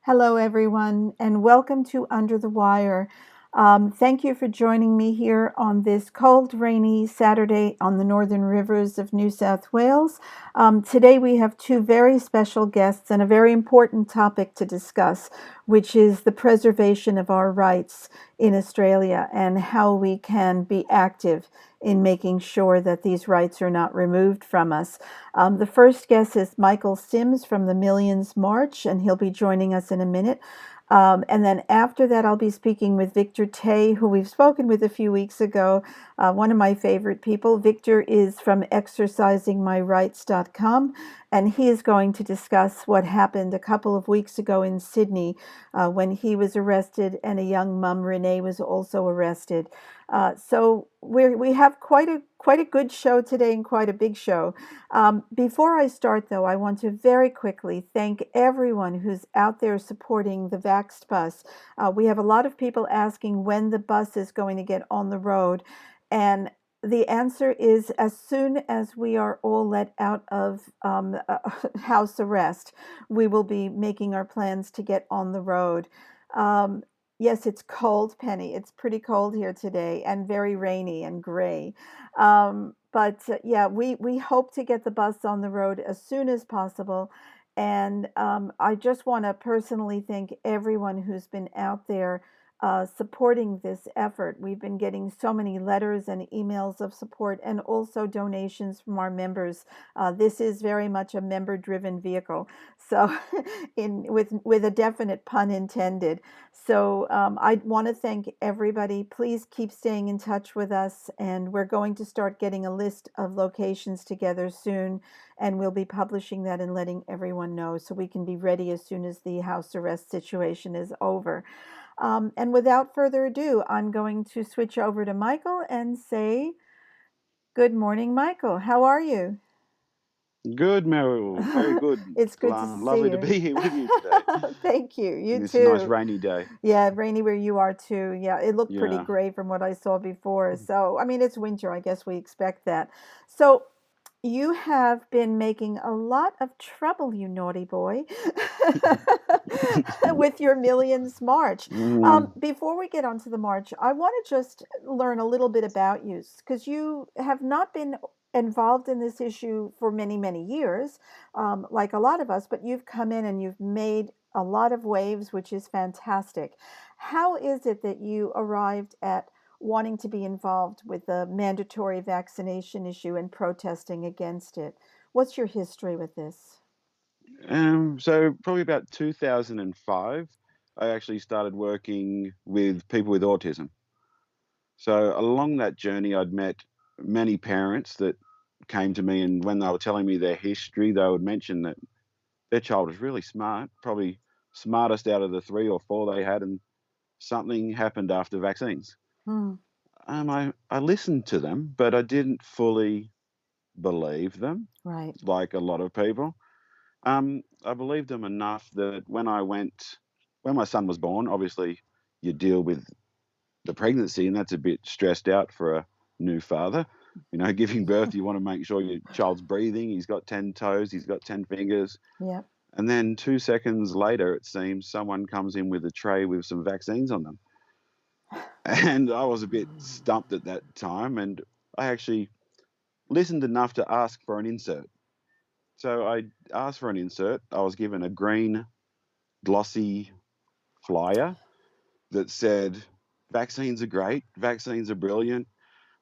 Hello, everyone, and welcome to Under the Wire. Thank you for joining me here on this cold, rainy Saturday on the northern rivers of New South Wales. Today, we have two very special guests and a very important topic to discuss, which is the preservation of our rights in Australia and how we can be active in making sure that these rights are not removed from us. The first guest is Michael Sims from the Millions March, and he'll be joining us in a minute. And then after that, I'll be speaking with Victor Tay, who we've spoken with a few weeks ago, one of my favorite people. Victor is from exercisingmyrights.com, and he is going to discuss what happened a couple of weeks ago in Sydney when he was arrested and a young mum, Renee, was also arrested. So we have quite a good show today and quite a big show. Before I start, though, I want to very quickly thank everyone who's out there supporting the Vaxxed bus. We have a lot of people asking when the bus is going to get on the road, and the answer is as soon as we are all let out of house arrest, we will be making our plans to get on the road. Um, yes, it's cold, Penny. It's pretty cold here today and very rainy and gray. But yeah, we hope to get the bus on the road as soon as possible. And I just want to personally thank everyone who's been out there supporting this effort. We've been getting so many letters and emails of support and also donations from our members. This is very much a member-driven vehicle, so in with a definite pun intended. So I want to thank everybody. Please keep staying in touch with us, and we're going to start getting a list of locations together soon, and we'll be publishing that and letting everyone know so we can be ready as soon as the house arrest situation is over. And without further ado, I'm going to switch over to Michael and say, good morning, Michael. How are you? Good, Meryl. Very good. It's good to see Lovely to you. be here with you today. Thank you. You This nice too. rainy day. Yeah, rainy where you are too. Yeah, it looked pretty Yeah. gray from what I saw before. So, I mean, it's winter. I guess we expect that. So, you have been making a lot of trouble, you naughty boy, with your Millions March. Mm, Before we get onto the march, I want to just learn a little bit about you because you have not been involved in this issue for many, many years, like a lot of us, but you've come in and you've made a lot of waves, which is fantastic. How is it that you arrived at wanting to be involved with the mandatory vaccination issue and protesting against it? What's your history with this? so probably about 2005, I actually started working with people with autism. So along that journey, I'd met many parents that came to me, and when they were telling me their history, they would mention that their child was really smart, probably smartest out of the three or four they had, and something happened after vaccines. Hmm. I listened to them, but I didn't fully believe them, Right. like a lot of people. I believed them enough that when my son was born, obviously you deal with the pregnancy, and that's a bit stressed out for a new father. You know, giving birth, you want to make sure your child's breathing. He's got 10 toes, he's got 10 fingers. Yep. And then 2 seconds later, it seems someone comes in with a tray with some vaccines on them. And I was a bit stumped at that time. And I actually listened enough to ask for an insert. So I asked for an insert. I was given a green, glossy flyer that said, vaccines are great, vaccines are brilliant.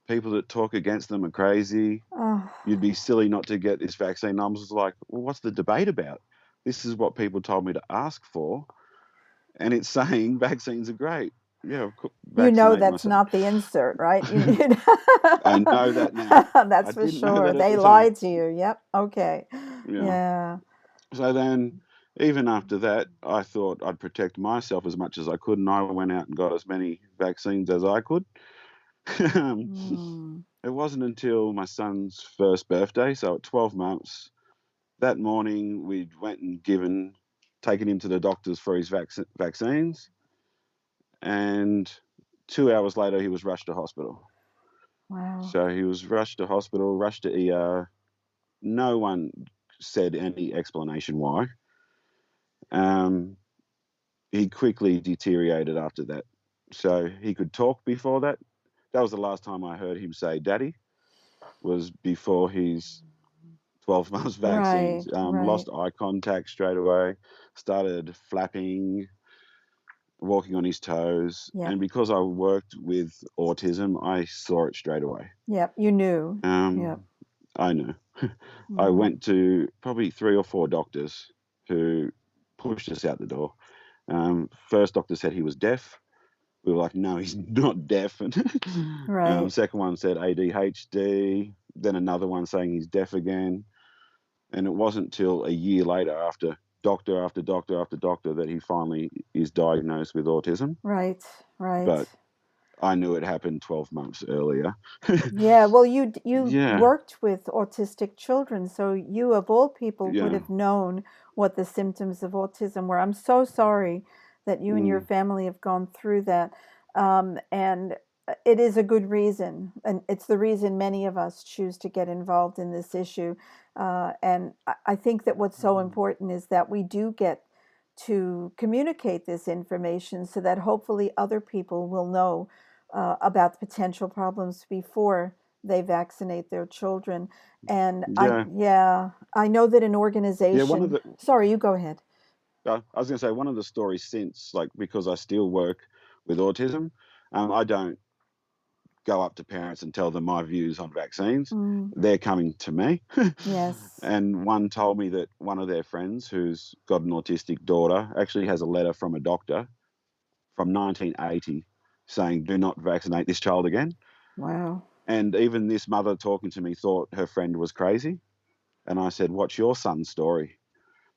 People that talk against them are crazy. Oh, You'd be silly not to get this vaccine. And I was like, well, what's the debate about? This is what people told me to ask for. And it's saying vaccines are great. Yeah, you know vaccinate my that's son. not the insert, right? You need. I know that now. I That's for didn't know sure. that at They the time. lied to you. Yep. Okay. Yeah. Yeah. So then, even after that, I thought I'd protect myself as much as I could, and I went out and got as many vaccines as I could. It Hmm. wasn't until my son's first birthday, so at 12 months, that morning we went and taken him to the doctors for his vaccines, and 2 hours later he was rushed to hospital. Wow. So he was rushed to hospital, rushed to ER. No one said any explanation why. Um, he quickly deteriorated after that. So he could talk before that. That was the last time I heard him say "daddy." Was before his 12 months Right, vaccines. right. Lost eye contact straight away. Started flapping, walking on his toes, Yep, and because I worked with autism, I saw it straight away. yep. You knew. Yep. Um, I know. I Hmm. went to probably three or four doctors who pushed us out the door. First doctor said he was deaf. We were like, no, he's not deaf. And Right, second one said ADHD. Then another one saying he's deaf again. And it wasn't till a year later, after doctor after doctor after doctor, that he finally is diagnosed with autism. right, right. But I knew it happened 12 months earlier. Yeah, well, you Yeah, worked with autistic children, so you of all people would yeah, have known what the symptoms of autism were. I'm so sorry that you and your mm, family have gone through that. And it is a good reason, and it's the reason many of us choose to get involved in this issue. And I think that what's so important is that we do get to communicate this information so that hopefully other people will know about the potential problems before they vaccinate their children. And yeah, yeah, I know that an yeah. One of organization, the, sorry, you go ahead. I was going to say, one of the stories since, like, because I still work with autism, I don't go up to parents and tell them my views on vaccines. Mm, They're coming to me. yes. And one told me that one of their friends who's got an autistic daughter actually has a letter from a doctor from 1980 saying, do not vaccinate this child again. Wow. And even this mother talking to me thought her friend was crazy. And I said, what's your son's story?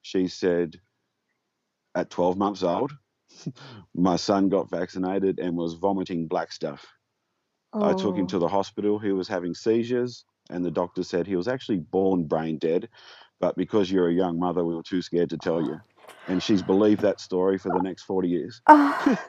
She said, at 12 months old, my son got vaccinated and was vomiting black stuff. I took him Oh. to the hospital. He was having seizures, and the doctor said he was actually born brain dead. But because you're a young mother, we were too scared to tell you. And she's believed that story for the next 40 years.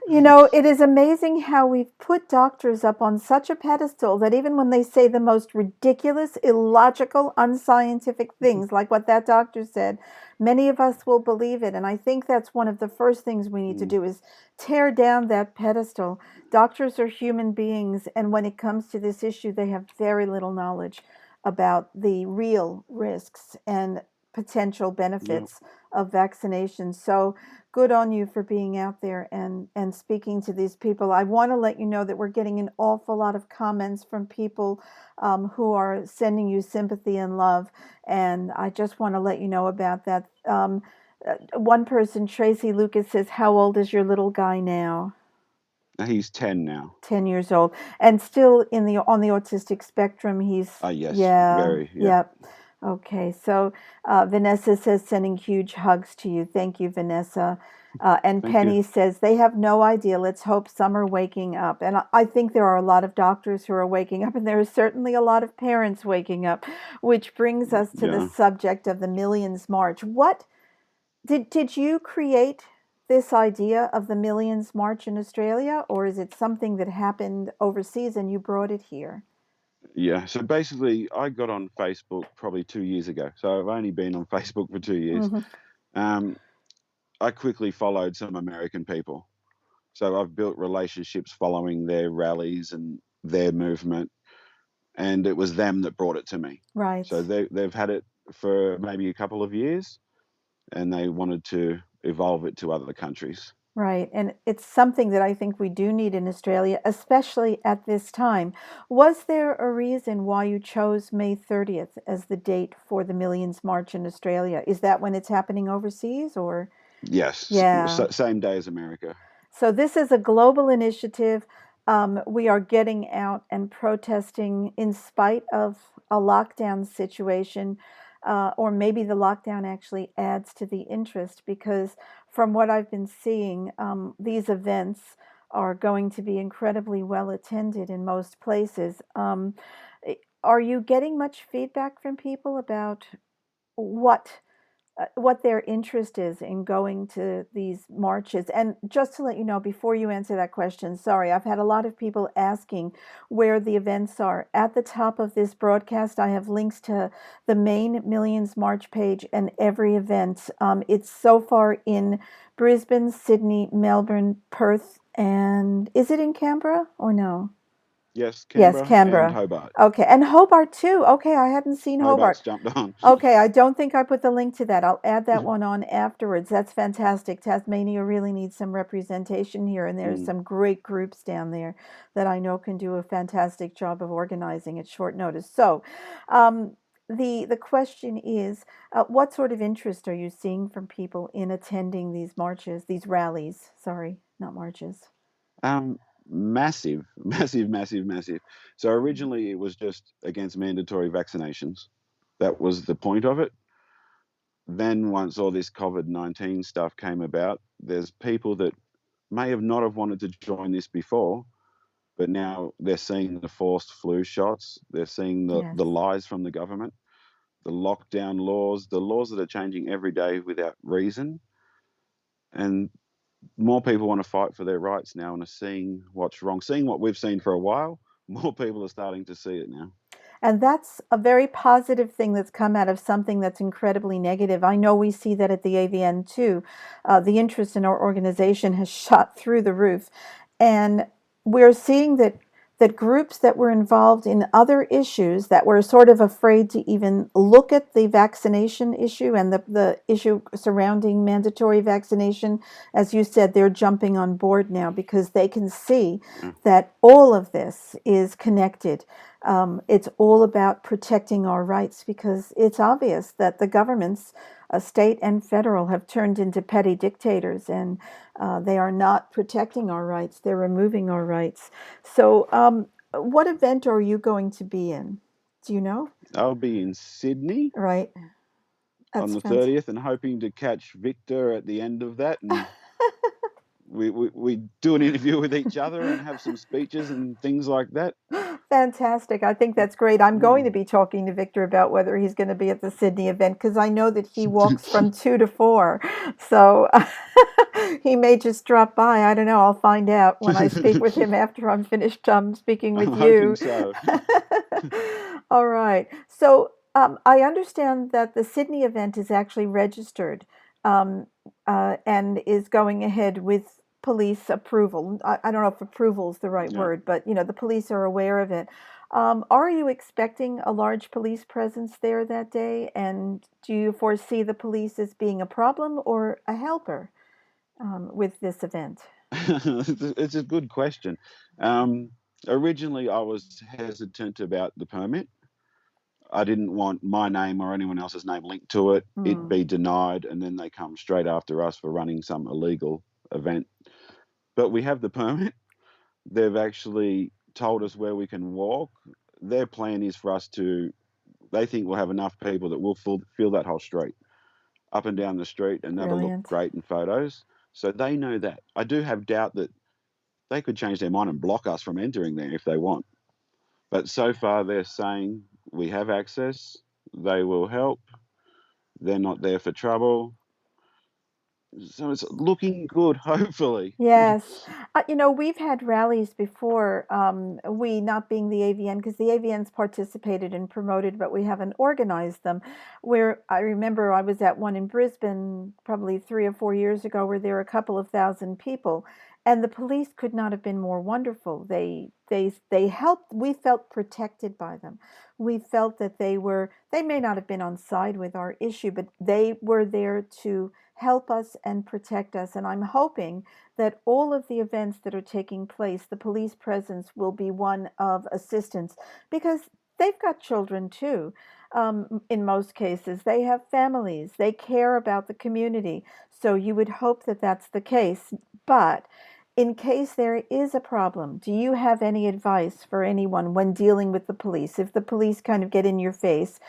You know, it is amazing how we've put doctors up on such a pedestal that even when they say the most ridiculous, illogical, unscientific things, like what that doctor said, many of us will believe it. And I think that's one of the first things we need to Mm, do is tear down that pedestal. Doctors are human beings, and when it comes to this issue, they have very little knowledge about the real risks and potential yeah, benefits of vaccination. So, good on you for being out there and speaking to these people. I want to let you know that we're getting an awful lot of comments from people who are sending you sympathy and love, and I just want to let you know about that. One person, Tracy Lucas, says, "How old is your little guy now?" he's 10 now. 10 years old, and still in the on the autistic spectrum. He's, Ah, yes, yeah, very, yeah. yep. Okay, so Vanessa says sending huge hugs to you. Thank you, Vanessa. And Thank you. Penny says they have no idea. Let's hope some are waking up. And I think there are a lot of doctors who are waking up, and there are certainly a lot of parents waking up, which brings us to the Yeah, subject of the Millions March. What did you create this idea of the Millions March in Australia, or is it something that happened overseas and you brought it here? yeah. So basically, I got on Facebook probably 2 years ago. So I've only been on Facebook for 2 years. Hmm. Um, I quickly followed some American people. So I've built relationships following their rallies and their movement, and it was them that brought it to me. Right, So they've had it for maybe a couple of years, and they wanted to evolve it to other countries. right. And it's something that I think we do need in Australia, especially at this time. Was there a reason why you chose May 30th as the date for the Millions March in Australia? Is that when it's happening overseas or? Yes, Yeah. same day as America. So this is a global initiative. We are getting out and protesting in spite of a lockdown situation, or maybe the lockdown actually adds to the interest because, from what I've been seeing, these events are going to be incredibly well attended in most places. Are you getting much feedback from people about what what their interest is in going to these marches. And just to let you know, before you answer that question, sorry, I've had a lot of people asking where the events are. At the top of this broadcast, I have links to the main Millions March page and every event. It's so far in Brisbane, Sydney, Melbourne, Perth, and is it in Canberra or no? Yes, Yes, Canberra and Canberra. Hobart. Okay, and Hobart too. Okay, I hadn't seen Hobart. Hobart's jumped on. Okay, I don't think I put the link to that. I'll add that one on afterwards. That's fantastic. Tasmania really needs some representation here, and there's Mm. some great groups down there that I know can do a fantastic job of organizing at short notice. So, um, the question is, what sort of interest are you seeing from people in attending these marches, these rallies? Sorry, not marches. Um, Massive, massive, massive, massive. So originally it was just against mandatory vaccinations. That was the point of it. Then once all this COVID-19 stuff came about, there's people that may have not have wanted to join this before, but now they're seeing the forced flu shots, they're seeing Yes. the lies from the government, the lockdown laws, the laws that are changing every day without reason. And more people want to fight for their rights now and are seeing what's wrong, seeing what we've seen for a while. More people are starting to see it now. And that's a very positive thing that's come out of something that's incredibly negative. I know we see that at the AVN too. The interest in our organization has shot through the roof. And we're seeing that groups that were involved in other issues that were sort of afraid to even look at the vaccination issue and the issue surrounding mandatory vaccination, as you said, they're jumping on board now because they can see Yeah. that all of this is connected. It's all about protecting our rights because it's obvious that the governments, state and federal, have turned into petty dictators and they are not protecting our rights. They're removing our rights. So, what event are you going to be in? Do you know? I'll be in Sydney Right. on That's the fantastic. 30th and hoping to catch Victor at the end of that. And we do an interview with each other and have some speeches and things like that. Fantastic. I think that's great. I'm going to Mm. be talking to Victor about whether he's going to be at the Sydney event because I know that he walks from 2 to 4. So he may just drop by. I don't know. I'll find out when I speak with him after I'm finished speaking with I'm hoping you. so. All right. So I understand that the Sydney event is actually registered um, and is going ahead with police approval. I don't know if approval is the right Yeah. word, but the police are aware of it. Are you expecting a large police presence there that day? And do you foresee the police as being a problem or a helper with this event? It's a good question. Um, Originally, I was hesitant about the permit. I didn't want my name or anyone else's name linked to it. It Hmm. be denied, and then they come straight after us for running some illegal event. But we have the permit. They've actually told us where we can walk. Their plan is for us to. They think we'll have enough people that will fill that whole street up and down the street, and that'll look Brilliant. great in photos. So they know that. I do have doubt that they could change their mind and block us from entering there if they want. But so far, they're saying we have access. They will help. They're not there for trouble. So it's looking good, hopefully. Yes. We've had rallies before, we not being the AVN, because the AVN's participated and promoted, but we haven't organized them. Where I remember I was at one in Brisbane probably 3 or 4 years ago where there were a couple of thousand people, and the police could not have been more wonderful. They helped. We felt protected by them. We felt that they may not have been on side with our issue, but they were there to help us and protect us. And I'm hoping that all of the events that are taking place, the police presence will be one of assistance because they've got children too. In most cases, they have families, they care about the community. So you would hope that that's the case. But in case there is a problem, do you have any advice for anyone when dealing with the police? If the police kind of get in your face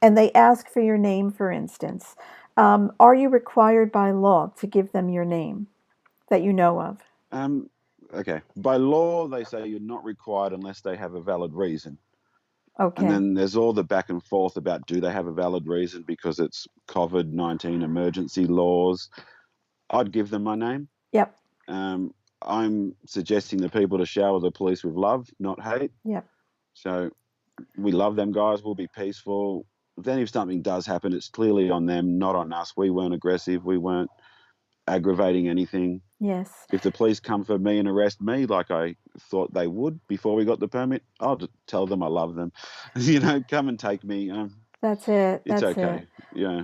and they ask for your name, for instance, are you required by law to give them your name that you know of? Um, okay. By law, they say you're not required unless they have a valid reason. And Okay. then there's all the back and forth about do they have a valid reason because it's COVID-19 emergency laws. I'd give them my name. Yep. Um, I'm suggesting to people to shower the police with love, not hate. Yep. So we love them guys. We'll be peaceful. Then if something does happen, it's clearly on them, not on us. We weren't aggressive. We weren't aggravating anything. Yes. If the police come for me and arrest me like I thought they would before we got the permit, I'll just tell them I love them. Come and take me. That's it. It's That's it. okay. Yeah.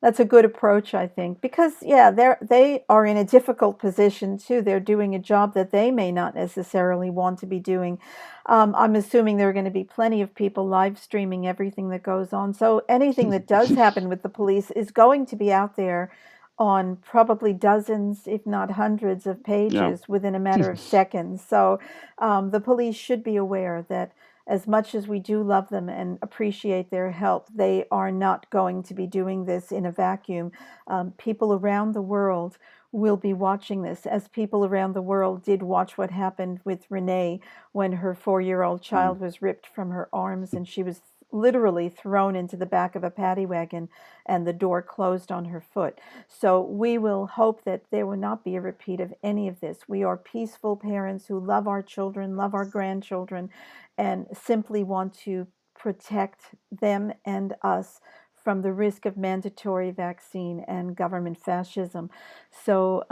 That's a good approach, I think, because yeah, they are in a difficult position too. They're doing a job that they may not necessarily want to be doing. I'm assuming there are going to be plenty of people live streaming everything that goes on. So anything that does happen with the police is going to be out there on probably dozens, if not hundreds, of Yeah. pages within a matter of seconds. So the police should be aware that as much as we do love them and appreciate their help, they are not going to be doing this in a vacuum. People around the world will be watching this, as people around the world did watch what happened with Renee when her 4-year-old Mm. child was ripped from her arms and she was literally thrown into the back of a paddy wagon and the door closed on her foot. So we will hope that there will not be a repeat of any of this. We are peaceful parents who love our children, love our grandchildren, and simply want to protect them and us from the risk of mandatory vaccine and government fascism. So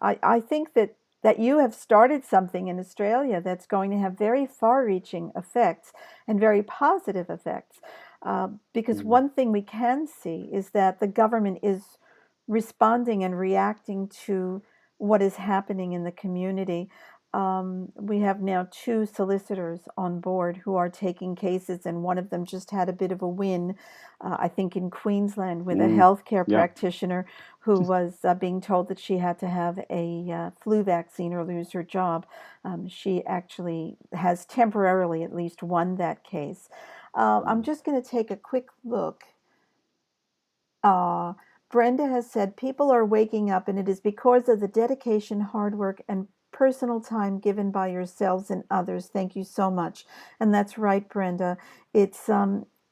I think that you have started something in Australia that's going to have very far-reaching effects and very positive effects. Because Mm. one thing we can see is that the government is responding and reacting to what is happening in the community. We have now two solicitors on board who are taking cases, and one of them just had a bit of a win, I think in Queensland, with a Mm. healthcare Yeah. practitioner who was being told that she had to have a flu vaccine or lose her job. She actually has temporarily at least won that case. I'm Mm. just going to take a quick look. uh, Brenda has said people are waking up, and it is because of the dedication, hard work, and personal time given by yourselves and others. Thank you so much. And that's right, Brenda. It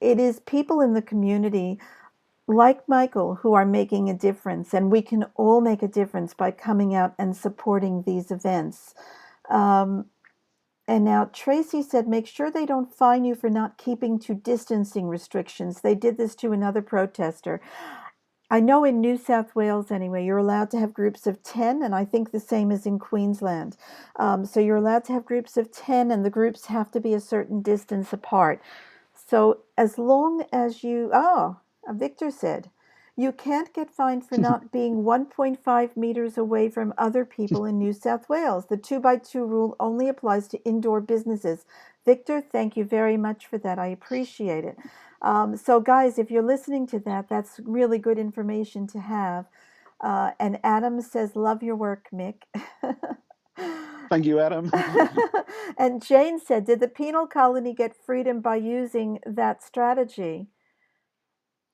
is people in the community like Michael who are making a difference, and we can all make a difference by coming out and supporting these events. Um, and now Tracy said, make sure they don't fine you for not keeping to distancing restrictions. They did this to another protester. I know in New South Wales, anyway, you're allowed to have groups of 10, and I think the same is in Queensland. So you're allowed to have groups of 10, and the groups have to be a certain distance apart. So as long as Victor said, you can't get fined for not being 1.5 meters away from other people in New South Wales. The 2 by 2 rule only applies to indoor businesses. Victor, thank you very much for that. I appreciate it. So, guys, if you're listening to that, that's really good information to have. And Adam says, love your work, Mick. Thank you, Adam. And Jane said, did the penal colony get freedom by using that strategy?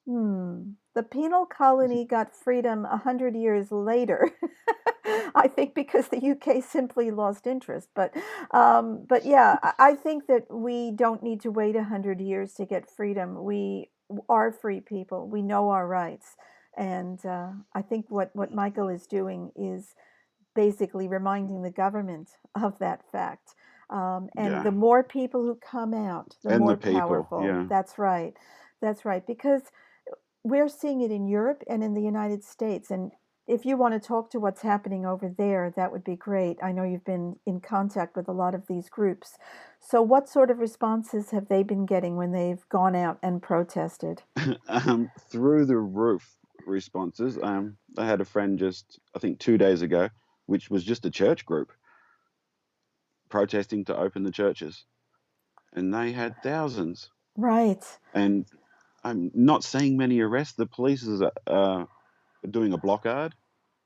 The penal colony got freedom 100 years later. I think because the UK simply lost interest. But yeah, I think that we don't need to wait 100 years to get freedom. We are free people. We know our rights, and I think what Michael is doing is basically reminding the government of that fact. And Yeah. the more people who come out, the And the more people. powerful. Yeah. That's right. That's right. Because we're seeing it in Europe and in the United States. And if you want to talk to what's happening over there, that would be great. I know you've been in contact with a lot of these groups. So, what sort of responses have they been getting when they've gone out and protested? Through the roof responses. I had a friend just, I think, 2 days ago, which was just a church group protesting to open the churches, and they had thousands. Right. And I'm not seeing many arrests. The police is doing a blockade,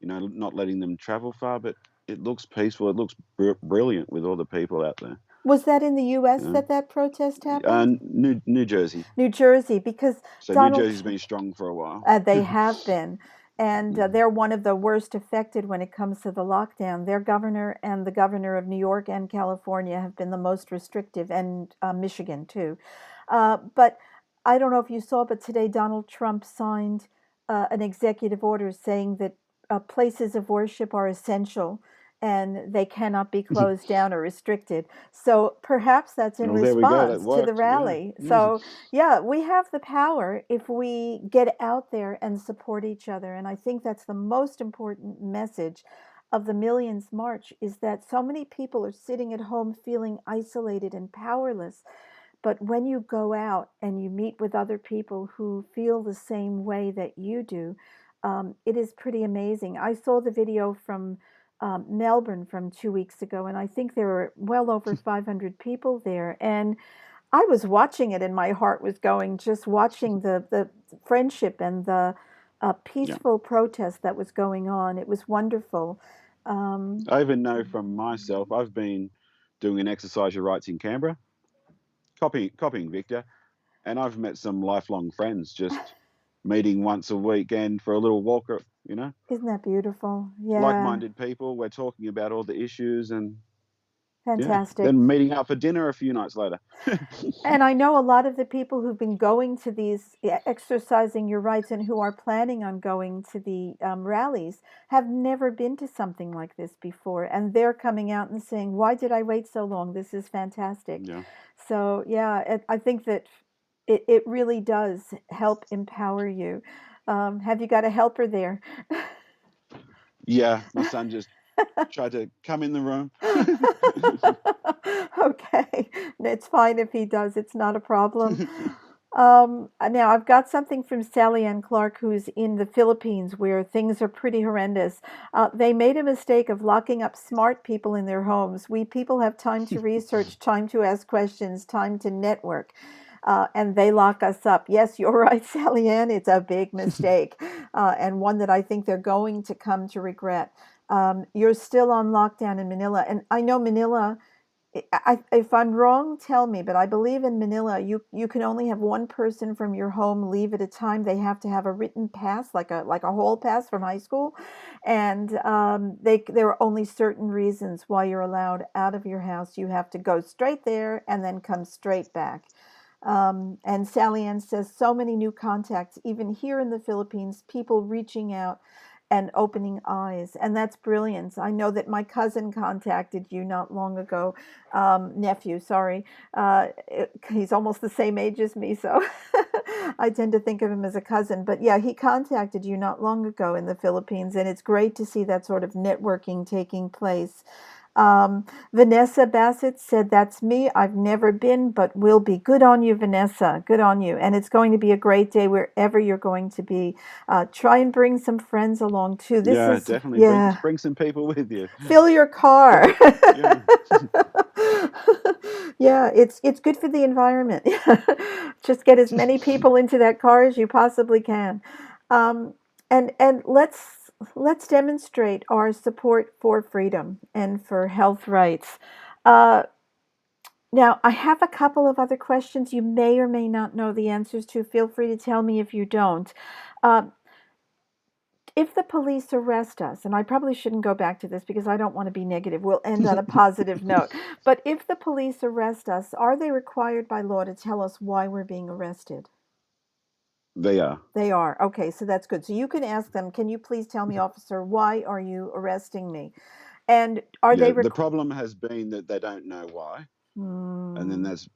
not letting them travel far, but it looks peaceful. It looks brilliant with all the people out there. Was that in the You US know, that protest happened? New Jersey. New Jersey, because So New Donald Jersey's been strong for a while. They have been. And Mm. they're one of the worst affected when it comes to the lockdown. Their governor and the governor of New York and California have been the most restrictive, and Michigan too. But I don't know if you saw, but today Donald Trump signed an executive order saying that places of worship are essential and they cannot be closed down or restricted. So perhaps that's in Well, there we go. That response to the worked. Yeah. rally. So, yeah, we have the power if we get out there and support each other. And I think that's the most important message of the Millions March is that so many people are sitting at home feeling isolated and powerless. But when you go out and you meet with other people who feel the same way that you do, it is pretty amazing. I saw the video from Melbourne from 2 weeks ago, and I think there were well over 500 people there. And I was watching it, and my heart was going, just watching the friendship and the Yeah. peaceful protest that was going on. It was wonderful. Um, I even know from myself, I've been doing an exercise your rights in Canberra, copying Victor, and I've met some lifelong friends just meeting once a week and for a little walk, you know, isn't that beautiful? Yeah, like-minded people. We're talking about all the issues and yeah, fantastic. then meeting up for dinner a few nights later. And I know a lot of the people who've been going to these exercising your rights and who are planning on going to the rallies have never been to something like this before. And they're coming out and saying, "Why did I wait so long? This is fantastic." Yeah. So, yeah, I think that it really does help empower you. Have you got a helper there? Yeah, my son just tried to come in the room. Okay, it's fine if he does. It's not a problem. Now, I've got something from Sally Ann Clark, who's in the Philippines, where things are pretty horrendous. They made a mistake of locking up smart people in their homes. We people have time to research, time to ask questions, time to network. And they lock us up. Yes, you're right, Sally Ann. It's a big mistake, and one that I think they're going to come to regret. You're still on lockdown in Manila, and I know Manila. If I'm wrong, tell me, but I believe in Manila, you can only have one person from your home leave at a time. They have to have a written pass, like a hall pass from high school, and there are only certain reasons why you're allowed out of your house. You have to go straight there and then come straight back. And Sally Ann says so many new contacts, even here in the Philippines, people reaching out and opening eyes. And that's brilliant. I know that my cousin contacted you not long ago, nephew, sorry. He's almost the same age as me, so I tend to think of him as a cousin. But yeah, he contacted you not long ago in the Philippines, and it's great to see that sort of networking taking place. Vanessa Bassett said, "That's me. I've never been, but will be." Good on you, Vanessa. Good on you. And it's going to be a great day wherever you're going to be. Try and bring some friends along too. This Yeah, is, definitely yeah, bring some people with you. fill your car. Put yeah. Yeah, it's good for the environment. Just get as many people into that car as you possibly can. Um, and let's demonstrate our support for freedom and for health rights. Uh, Now, I have a couple of other questions you may or may not know the answers to. Feel free to tell me if you don't. Uh, if the police arrest us, and I probably shouldn't go back to this because I don't want to be negative, we'll end on a positive note. But if the police arrest us, are they required by law to tell us why we're being arrested? They are. They are. Okay, so that's good. So you can ask them, can you please tell me, officer, why are you arresting me? And are Yeah. they The problem has been that they don't know why. And then Hmm, that's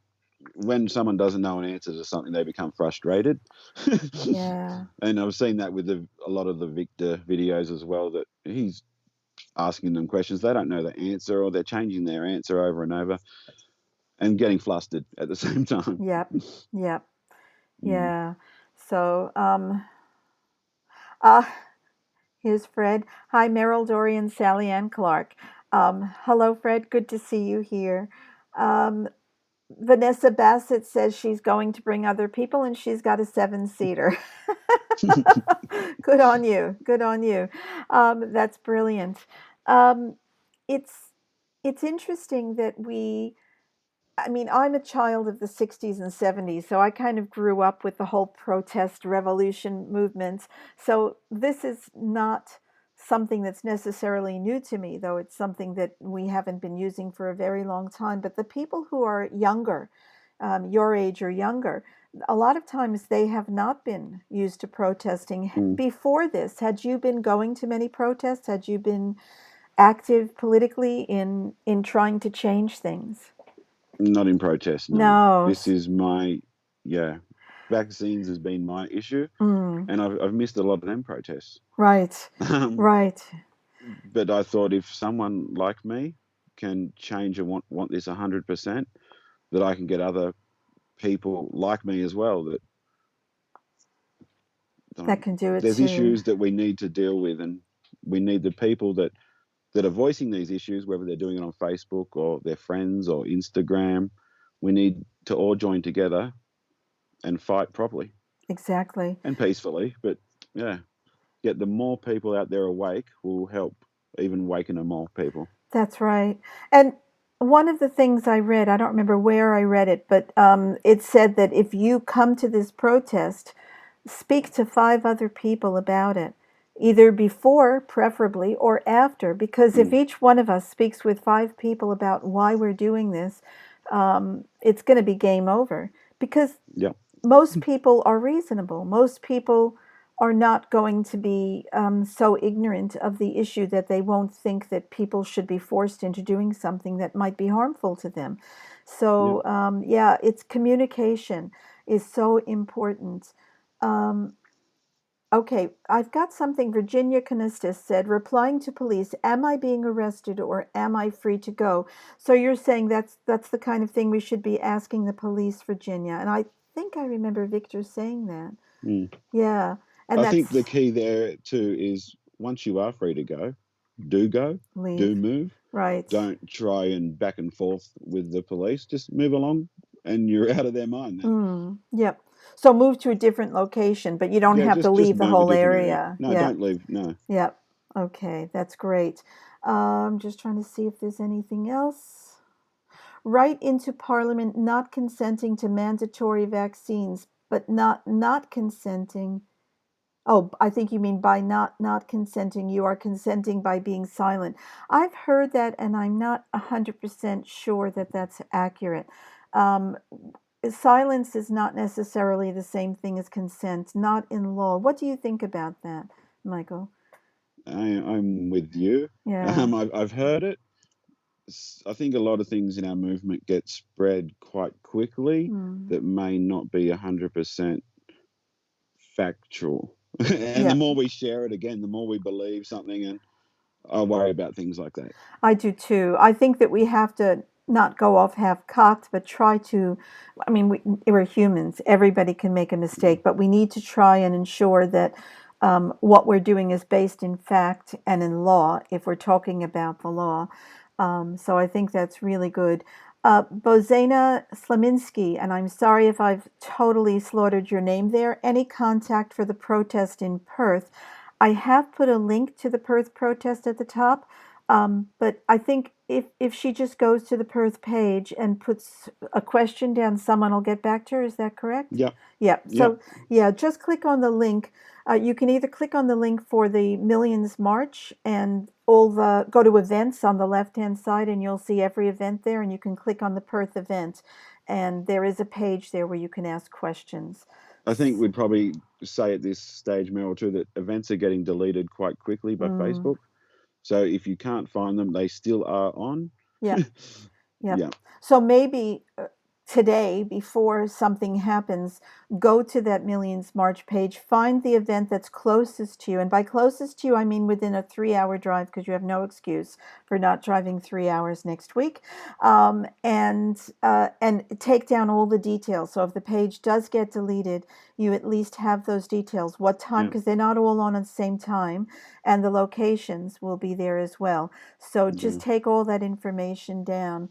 when someone doesn't know an answer to something, they become frustrated. yeah. And I've seen that with a lot of the Victor videos as well, that he's asking them questions. They don't know the answer, or they're changing their answer over and over and getting flustered at the same time. Yep. Yep. Mm. Yeah. So, uh, here's Fred. Hi, Meryl, Dorian, Sally Ann Clark. Hello, Fred. Good to see you here. Um, Vanessa Bassett says she's going to bring other people and she's got a seven-seater. Good on you. Good on you. That's brilliant. Um, it's it's interesting that I mean, I'm a child of the 60s and 70s, so I kind of grew up with the whole protest revolution movement. So this is not something that's necessarily new to me, though it's something that we haven't been using for a very long time. But the people who are younger, your age or younger, a lot of times they have not been used to protesting. Mm. Before this, had you been going to many protests? Had you been active politically in trying to change things? Not in protest, no. No. This is my, yeah, vaccines has been my issue, Mm, and I've missed a lot of them protests. right. Um, Right. but I thought if someone like me can change and want this 100%, that I can get other people like me as well. That That can do it there's too. issues that we need to deal with, and we need the people that are voicing these issues, whether they're doing it on Facebook or their friends or Instagram. We need to all join together and fight properly Exactly. and peacefully. But yeah, get the more people out there awake will help even waken more people. That's right. And one of the things I read, I don't remember where I read it, but it said that if you come to this protest, speak to 5 other people about it, either before, preferably, or after, because if Mm, each one of us speaks with 5 people about why we're doing this, it's going to be game over. Because yeah, most people are reasonable. Most people are not going to be so ignorant of the issue that they won't think that people should be forced into doing something that might be harmful to them. yeah. So, yeah, it's communication is so important. Um, okay, I've got something Virginia Canistis said, replying to police, am I being arrested or am I free to go? So you're saying that's the kind of thing we should be asking the police, Virginia. And I think I remember Victor saying that. Mm. Yeah. And I think the that's key there too is once you are free to go, leave. do move. Right. Don't try and back and forth with the police. Just move along, and you're out of their mind then. Yep. So move to a different location, but you don't Yeah, have to just leave the move a whole different area. area. No, Yeah. don't leave. No. Yep. Okay, that's great. I'm just trying to see if there's anything else. Right into Parliament not consenting to mandatory vaccines, but not consenting. Oh, I think you mean by not consenting, you are consenting by being silent. I've heard that, and I'm not 100% sure that that's accurate. Um, Silence is not necessarily the same thing as consent, not in law. What do you think about that, Michael? I'm with you. Yeah. I've heard it. I think a lot of things in our movement get spread quite quickly Mm. that may not be 100% factual. And the Yeah. more we share it again, the more we believe something. And I worry about things like that. I do too. I think that we have to not go off half cocked, but try to. I mean, we're humans. Everybody can make a Mm. mistake, but we need to try and ensure that what we're doing is based in fact and in law, if we're talking about the law. So I think that's really good. Bozena Slaminski, and I'm sorry if I've totally slaughtered your name there. Any contact for the protest in Perth? I have put a link to the Perth protest at the top. But I think if she just goes to the Perth page and puts a question down, someone will get back to her. Is that correct? Yep. Yeah. Yep. So yeah, just click on the link. You can either click on the link for the Millions March and go to events on the left hand side, and you'll see every event there, and you can click on the Perth event, and there is a page there where you can ask questions. I think we'd probably say at this stage, Meryl, too, that events are getting deleted quite quickly by Mm, Facebook. So if you can't find them, they still are on. yeah. Yep. Yeah. So maybe today, before something happens, go to that Millions March page, find the event that's closest to you. And by closest to you, I mean within a 3 hour drive, because you have no excuse for not driving 3 hours next week. And take down all the details. So if the page does get deleted, you at least have those details. What time? Yeah. Because they're not all on at the same time, and the locations will be there as well. So just Yeah. take all that information down.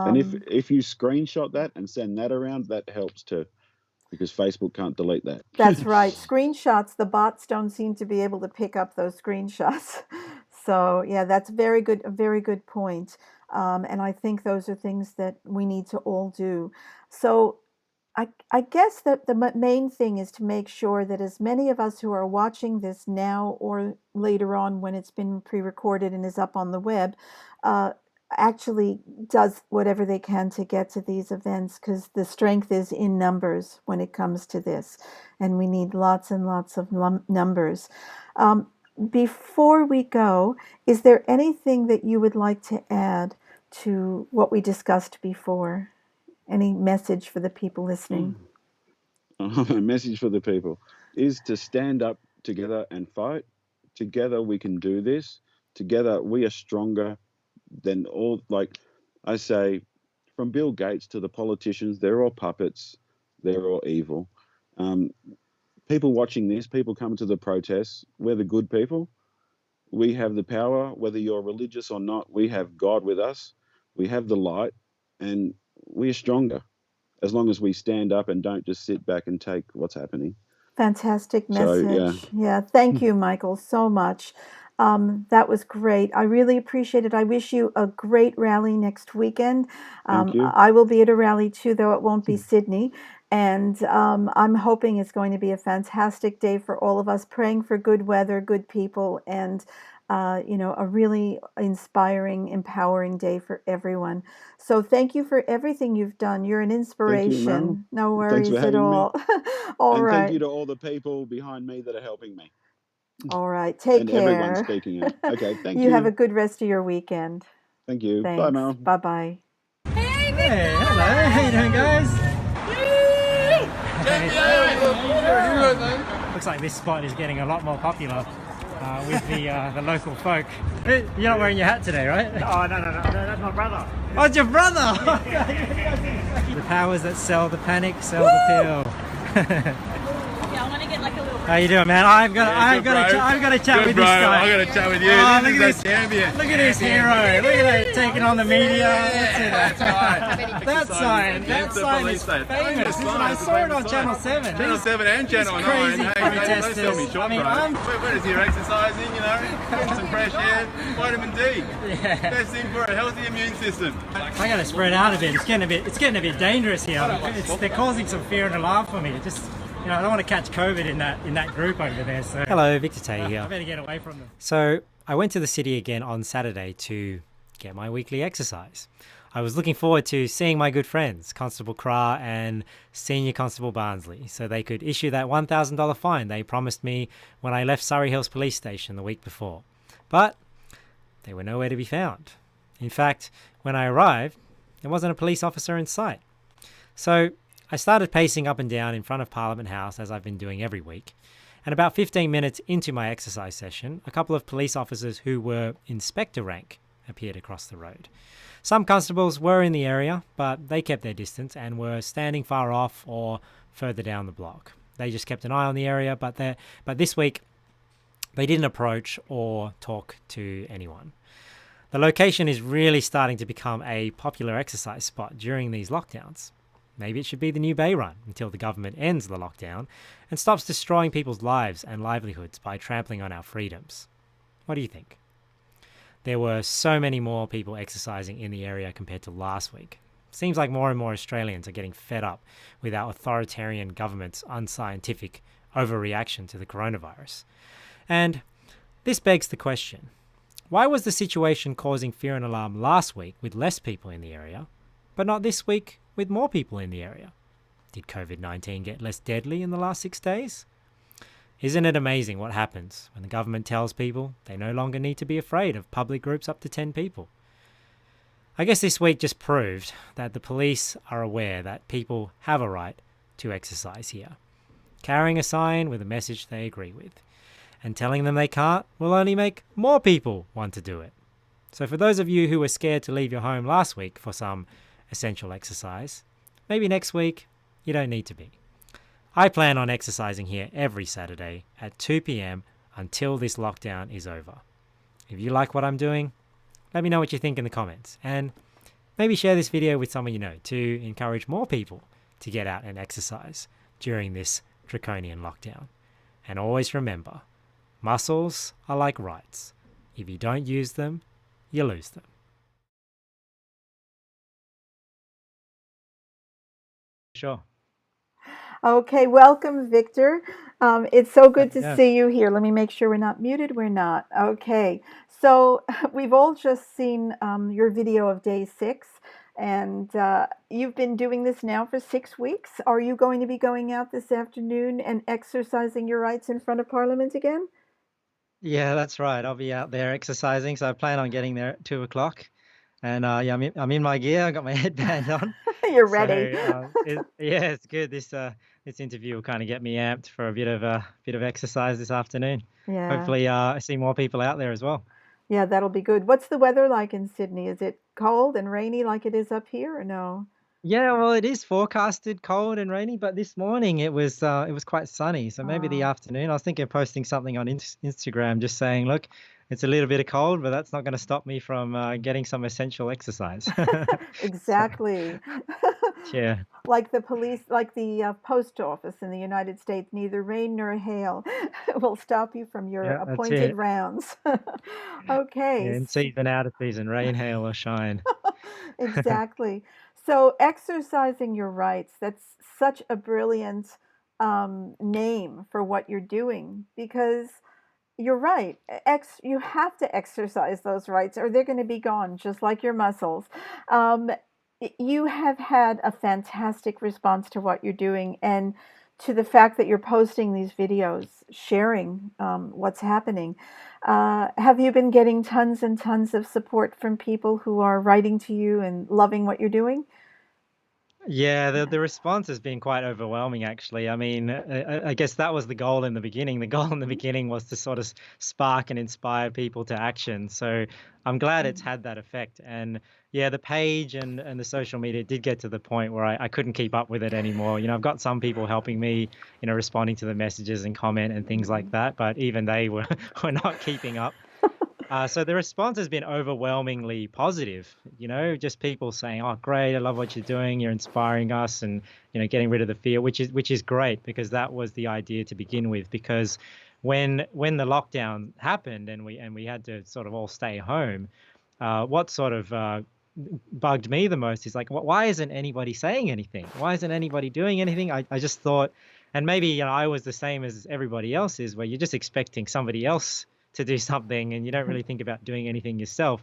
And if Um, if you screenshot that and send that around, that helps too, because Facebook can't delete that. That's right. Screenshots, the bots don't seem to be able to pick up those screenshots. So, yeah, that's a very good point. And I think those are things that we need to all do. So, I guess that the main thing is to make sure that as many of us who are watching this now or later on when it's been pre recorded and is up on the web, uh, actually does whatever they can to get to these events, because the strength is in numbers when it comes to this, and we need lots and lots of numbers. Um, Before we go, is there anything that you would like to add to what we discussed before? Any message for the people listening? A message for the people is to stand up together and fight. Together we can do this. Together we are stronger than all. Like I say, from Bill Gates to the politicians, they're all puppets. They're all evil. Um, People watching this, people coming to the protests, we're the good people. We have the power, whether you're religious or not. We have God with us. We have the light, and we're stronger as long as we stand up and don't just sit back and take what's happening. Fantastic So yeah, message. Yeah, thank you, Michael, so much. That was great. I really appreciate it. I wish you a great rally next weekend. thank you. I will be at a rally too, though it won't be Sydney. And I'm hoping it's going to be a fantastic day for all of us, praying for good weather, good people, and a really inspiring, empowering day for everyone. So thank you for everything you've done. You're an Thank you, Mel. inspiration. No Thanks for worries at having me. all. All And thank right. you to all the people behind me that are helping me All right. Take and everyone care. speaking out. Okay, thank You have a you. good rest of your weekend. Thank you. Bye, Thanks. Mel. Bye bye. Hey, hello, how you doing, guys? Looks like this spot is getting a lot more popular with the local folk. You're not wearing your hat today, right? Oh, no, that's my brother. Oh, it's your brother! The powers that sell the panic, sell the pill. Yeah, I want to get like a little. How you doing, man? I've got to chat with this guy. I got to chat with you. Oh, This look is at a champion. Look at this hero. Look at that, taking on the media. That's right. That sign is famous. I saw it on Channel 7. Channel 7 and Channel 9. crazy Hey, protesters. don't tell me short, I mean, bro. Whereas you're exercising, getting some fresh air, vitamin D. Yeah. Best thing for a healthy immune system. I gotta spread out a bit. It's getting a bit dangerous here. They're causing some fear and alarm for me. I don't want to catch COVID in that group over there. So hello, Victor Tay here. I better get away from them. So I went to the city again on Saturday to get my weekly exercise. I was looking forward to seeing my good friends, Constable Cra and Senior Constable Barnsley, so they could issue that $1,000 fine they promised me when I left Surrey Hills Police Station the week before. But they were nowhere to be found. In fact, when I arrived, there wasn't a police officer in sight. So I started pacing up and down in front of Parliament House as I've been doing every week. And about 15 minutes into my exercise session, a couple of police officers who were inspector rank appeared across the road. Some constables were in the area, but they kept their distance and were standing far off or further down the block. They just kept an eye on the area, but this week they didn't approach or talk to anyone. The location is really starting to become a popular exercise spot during these lockdowns. Maybe it should be the new Bay Run until the government ends the lockdown and stops destroying people's lives and livelihoods by trampling on our freedoms. What do you think? There were so many more people exercising in the area compared to last week. Seems like more and more Australians are getting fed up with our authoritarian government's unscientific overreaction to the coronavirus. And this begs the question, why was the situation causing fear and alarm last week with less people in the area, but not this week with more people in the area? Did COVID-19 get less deadly in the last 6 days? Isn't it amazing what happens when the government tells people they no longer need to be afraid of public groups up to 10 people? I guess this week just proved that the police are aware that people have a right to exercise here. Carrying a sign with a message they agree with, and telling them they can't will only make more people want to do it. So for those of you who were scared to leave your home last week for some essential exercise, maybe next week you don't need to be. I plan on exercising here every Saturday at 2 p.m. until this lockdown is over. If you like what I'm doing, let me know what you think in the comments, and maybe share this video with someone you know to encourage more people to get out and exercise during this draconian lockdown. And always remember, muscles are like rights. If you don't use them, you lose them. Sure. Okay, welcome, Victor. It's so good to Yeah. see you here. Let me make sure we're not muted. We're not. Okay. So we've all just seen your video of day 6, and you've been doing this now for 6 weeks. Are you going to be going out this afternoon and exercising your rights in front of Parliament again? Yeah, that's right. I'll be out there exercising, so I plan on getting there at 2 o'clock. And yeah, I'm in my gear. I got my headband on. You're So ready. yeah, it's good. This interview will kind of get me amped for a bit of exercise this afternoon. Yeah. Hopefully, I see more people out there as well. Yeah, that'll be good. What's the weather like in Sydney? Is it cold and rainy like it is up here or no? Yeah, well, it is forecasted cold and rainy, but this morning it was quite sunny. So maybe the Oh, afternoon. I was thinking of posting something on Instagram, just saying, look, it's a little bit of cold, but that's not going to stop me from getting some essential exercise. So exactly. yeah, Like the police, like the post office in the United States, neither rain nor hail will stop you from your yeah, that's appointed it. rounds. Yeah, Okay, in season, out of season, rain, hail, or shine. exactly. So, exercising your rights, that's such a brilliant name for what you're doing because you're right. You have to exercise those rights or they're going to be gone, just like your muscles. Um, you have had a fantastic response to what you're doing and to the fact that you're posting these videos, sharing what's happening. Have you been getting tons and tons of support from people who are writing to you and loving what you're doing? Yeah, the response has been quite overwhelming, actually. I mean, I guess that was the goal in the beginning. The goal in the beginning was to sort of spark and inspire people to action. So I'm glad it's had that effect. And yeah, the page and the social media did get to the point where I couldn't keep up with it anymore. I've got some people helping me, responding to the messages and comment and things like that, but even they were were not keeping up. So the response has been overwhelmingly positive, just people saying, "Oh, great, I love what you're doing. You're inspiring us," and getting rid of the fear, which is great because that was the idea to begin with. Because when the lockdown happened and we had to sort of all stay home, what sort of bugged me the most is like, why isn't anybody saying anything? Why isn't anybody doing anything? I just thought, and maybe I was the same as everybody else is, where you're just expecting somebody else to do something and you don't really think about doing anything yourself.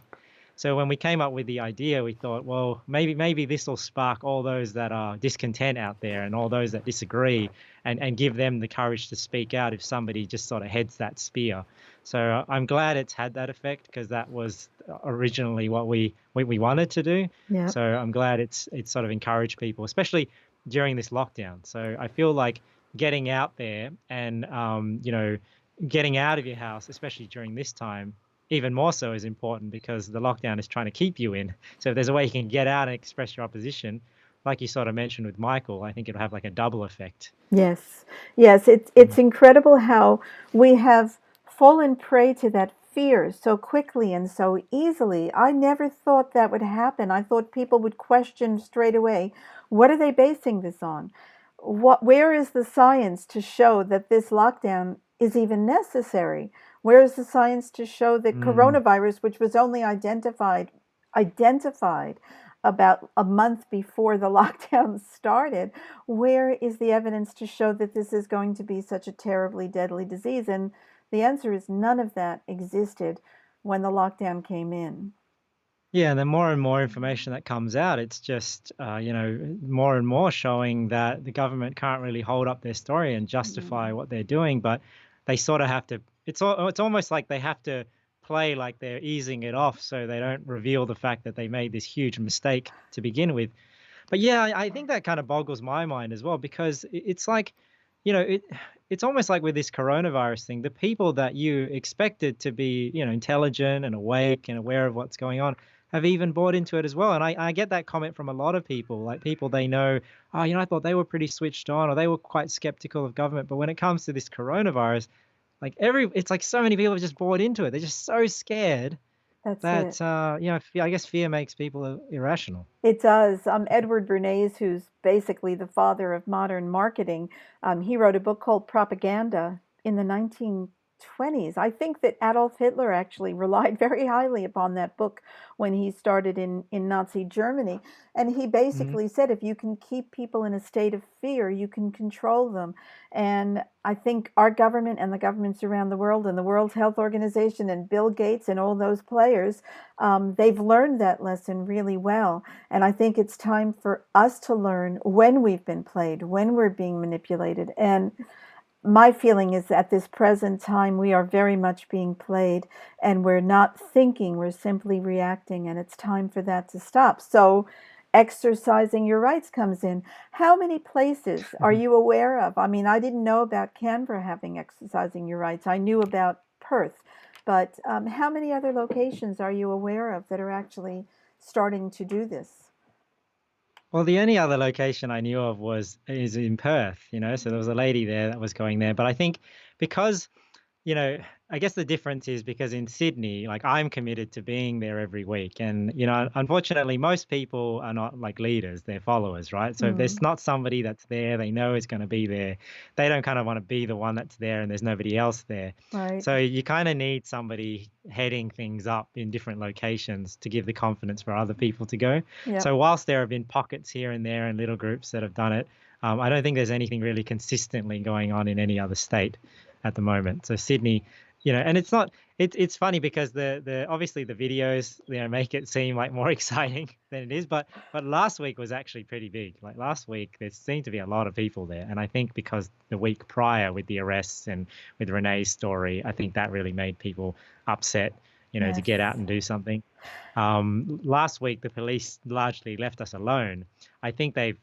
So when we came up with the idea, we thought, well, maybe this will spark all those that are discontent out there and all those that disagree, and give them the courage to speak out if somebody just sort of heads that spear. So I'm glad it's had that effect because that was originally what we wanted to do. Yeah. So I'm glad it's sort of encouraged people, especially during this lockdown. So I feel like getting out there and getting out of your house, especially during this time, even more so is important because the lockdown is trying to keep you in. So if there's a way you can get out and express your opposition, like you sort of mentioned with Michael, I think it'll have like a double effect. Yes, yes, it's incredible how we have fallen prey to that fear so quickly and so easily. I never thought that would happen. I thought people would question straight away, what are they basing this on? Where is the science to show that this lockdown is even necessary? Where is the science to show that Mm. coronavirus, which was only identified about a month before the lockdown started, where is the evidence to show that this is going to be such a terribly deadly disease? And the answer is none of that existed when the lockdown came in. Yeah, and then more and more information that comes out, it's just, more and more showing that the government can't really hold up their story and justify what they're doing, but they sort of have to. It's almost like they have to play like they're easing it off so they don't reveal the fact that they made this huge mistake to begin with. But yeah, I think that kind of boggles my mind as well because it's like, you know, it it's almost like with this coronavirus thing, the people that you expected to be, intelligent and awake and aware of what's going on have even bought into it as well. And I get that comment from a lot of people, like people they know, oh, I thought they were pretty switched on or they were quite skeptical of government. But when it comes to this coronavirus, like it's like so many people have just bought into it. They're just so scared That's it. that, I guess fear makes people irrational. It does. Edward Bernays, who's basically the father of modern marketing, he wrote a book called Propaganda in the 20s. I think that Adolf Hitler actually relied very highly upon that book when he started in Nazi Germany. And he Mhm. basically said if you can keep people in a state of fear, you can control them. And I think our government and the governments around the world and the World Health Organization and Bill Gates and all those players, they've learned that lesson really well. And I think it's time for us to learn when we've been played, when we're being manipulated. And my feeling is at this present time, we are very much being played and we're not thinking, we're simply reacting, and it's time for that to stop. So, exercising your rights comes in. How many places are you aware of? I mean, I didn't know about Canberra having exercising your rights, I knew about Perth, but how many other locations are you aware of that are actually starting to do this? Well, the only other location I knew of is in Perth, so there was a lady there that was going there. But I think because you know, I guess the difference is because in Sydney, like I'm committed to being there every week. And, unfortunately, most people are not like leaders, they're followers, right? So if there's Mm, not somebody that's there, they know is going to be there, they don't kind of want to be the one that's there and there's nobody else there. right. So you kind of need somebody heading things up in different locations to give the confidence for other people to go. Yep. So whilst there have been pockets here and there and little groups that have done it, I don't think there's anything really consistently going on in any other state at the moment. So Sydney, and it's not it's funny because the obviously the videos, make it seem like more exciting than it is, but last week was actually pretty big. Like last week there seemed to be a lot of people there, and I think because the week prior with the arrests and with Renee's story, I think that really made people upset, to Yes. get out and do something. Last week the police largely left us alone. I think they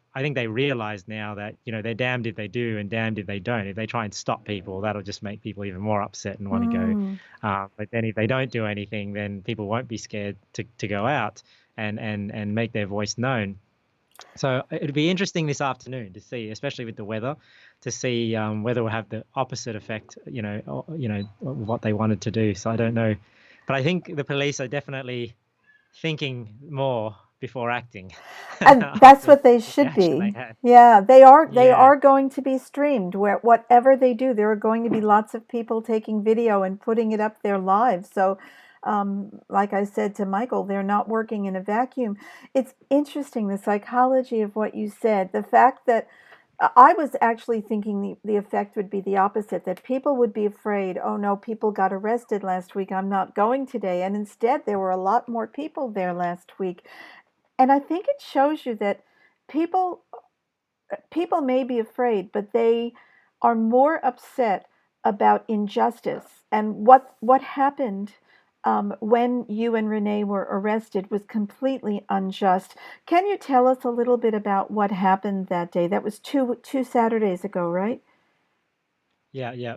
realize now that they're damned if they do and damned if they don't. If they try and stop people, that'll just make people even more upset and want to go. Mm. But then if they don't do anything, then people won't be scared to go out and make their voice known. So it'd be interesting this afternoon to see, especially with the weather, to see whether we'll have the opposite effect, what they wanted to do. So I don't know, but I think the police are definitely thinking more before acting And that's after what they the should reaction they be. had. Yeah, they are Yeah. going to be streamed where whatever they do, there are going to be lots of people taking video and putting it up their lives. So, like I said to Michael, they're not working in a vacuum. It's interesting, the psychology of what you said, the fact that I was actually thinking the effect would be the opposite, that people would be afraid, oh no, people got arrested last week, I'm not going today. And instead, there were a lot more people there last week. And I think it shows you that people people may be afraid, but they are more upset about injustice. And what happened when you and Renee were arrested was completely unjust. Can you tell us a little bit about what happened that day? That was two Saturdays ago, right? Yeah, yeah.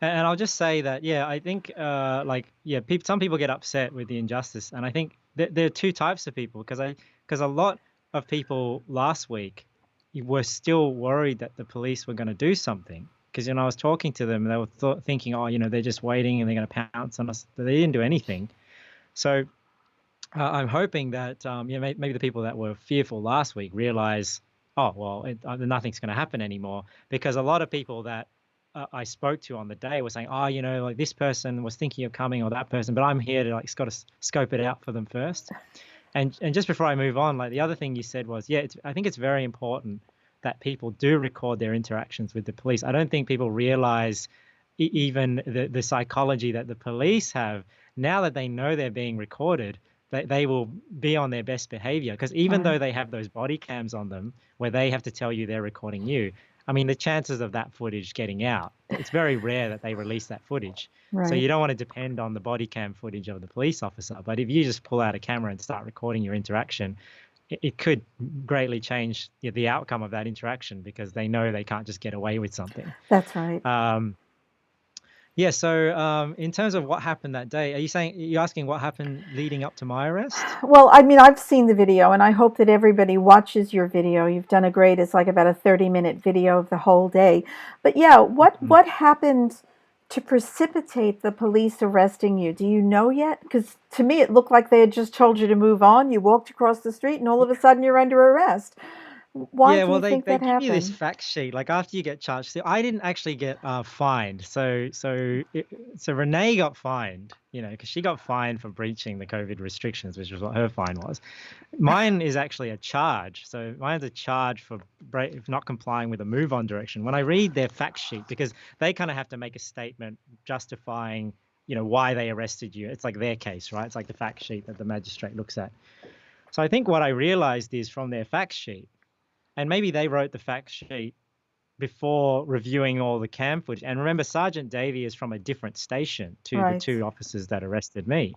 And I'll just say that, yeah, I think, some people get upset with the injustice, and I think there are two types of people because a lot of people last week were still worried that the police were going to do something. Because I was talking to them, and they were thinking, oh, they're just waiting and they're going to pounce on us, but they didn't do anything. So I'm hoping that maybe the people that were fearful last week realize, oh well, nothing's going to happen anymore, because a lot of people that I spoke to on the day were saying, oh, like this person was thinking of coming or that person, but I'm here to like got to scope it out for them first. And just before I move on, like the other thing you said was, yeah, I think it's very important that people do record their interactions with the police. I don't think people realize even the psychology that the police have now that they know they're being recorded. They will be on their best behavior, because even Right, though they have those body cams on them where they have to tell you they're recording you, I mean, the chances of that footage getting out, it's very rare that they release that footage. So right. you don't want to depend on the body cam footage of the police officer. But if you just pull out a camera and start recording your interaction, it could greatly change the outcome of that interaction, because they know they can't just get away with something. That's right. Yeah, so in terms of what happened that day, are you asking what happened leading up to my arrest? Well, I mean, I've seen the video, and I hope that everybody watches your video. You've done a great, it's like about a 30-minute video of the whole day. But yeah, Mhm. what happened to precipitate the police arresting you? Do you know yet? Because to me, it looked like they had just told you to move on. You walked across the street, and all of a sudden, you're under arrest. Why Yeah, do well, you they think they that give you this happened? fact sheet like after you get charged. So I didn't actually get fined. So Renee got fined, because she got fined for breaching the COVID restrictions, which was what her fine was. Mine is actually a charge. So mine's a charge for not complying with the move on direction. When I read their fact sheet, because they kind of have to make a statement justifying, why they arrested you. It's like their case, right? It's like the fact sheet that the magistrate looks at. So I think what I realized is from their fact sheet, and maybe they wrote the fact sheet before reviewing all the cam footage. And remember, Sergeant Davey is from a different station to the Right. two officers that arrested me.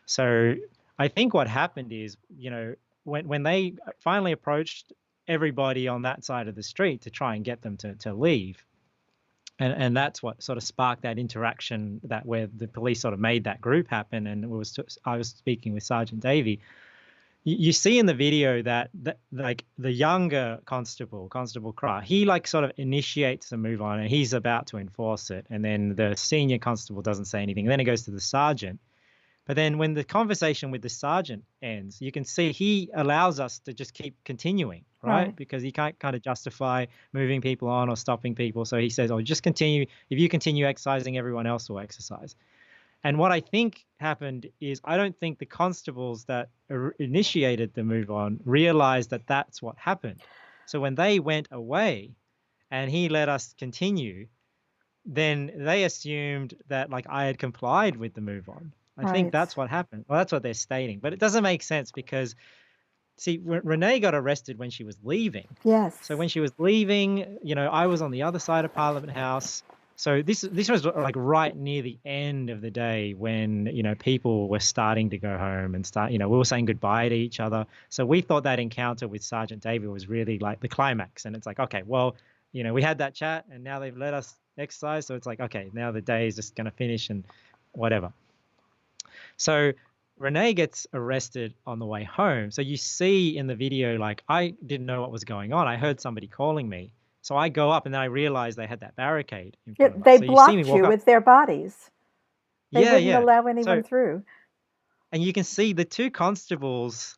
So I think what happened is, when they finally approached everybody on that side of the street to try and get them to leave, and that's what sort of sparked that interaction that where the police sort of made that group happen. And I was speaking with Sergeant Davey. You see in the video that like the younger Constable Cry, he like sort of initiates a move on and he's about to enforce it. And then the senior constable doesn't say anything. And then it goes to the sergeant. But then when the conversation with the sergeant ends, you can see he allows us to just keep continuing, right? Right. Because he can't kind of justify moving people on or stopping people. So he says, oh, just continue. If you continue exercising, everyone else will exercise. And what I think happened is I don't think the constables that initiated the move on realized that that's what happened. So when they went away and he let us continue, then they assumed that like I had complied with the move on. I think Right. that's what happened. Well, that's what they're stating, but it doesn't make sense because see, Renee got arrested when she was leaving. Yes. So when she was leaving, I was on the other side of Parliament House. So this was like right near the end of the day when, people were starting to go home and we were saying goodbye to each other. So we thought that encounter with Sergeant David was really like the climax. And it's like, okay, well, we had that chat and now they've let us exercise. So it's like, okay, now the day is just going to finish and whatever. So Renee gets arrested on the way home. So you see in the video, like, I didn't know what was going on. I heard somebody calling me. So I go up and then I realize they had that barricade in Yeah, front of us. they So you see me blocked walk you up. with their bodies. They Yeah, wouldn't yeah. allow anyone So, through. and you can see the two constables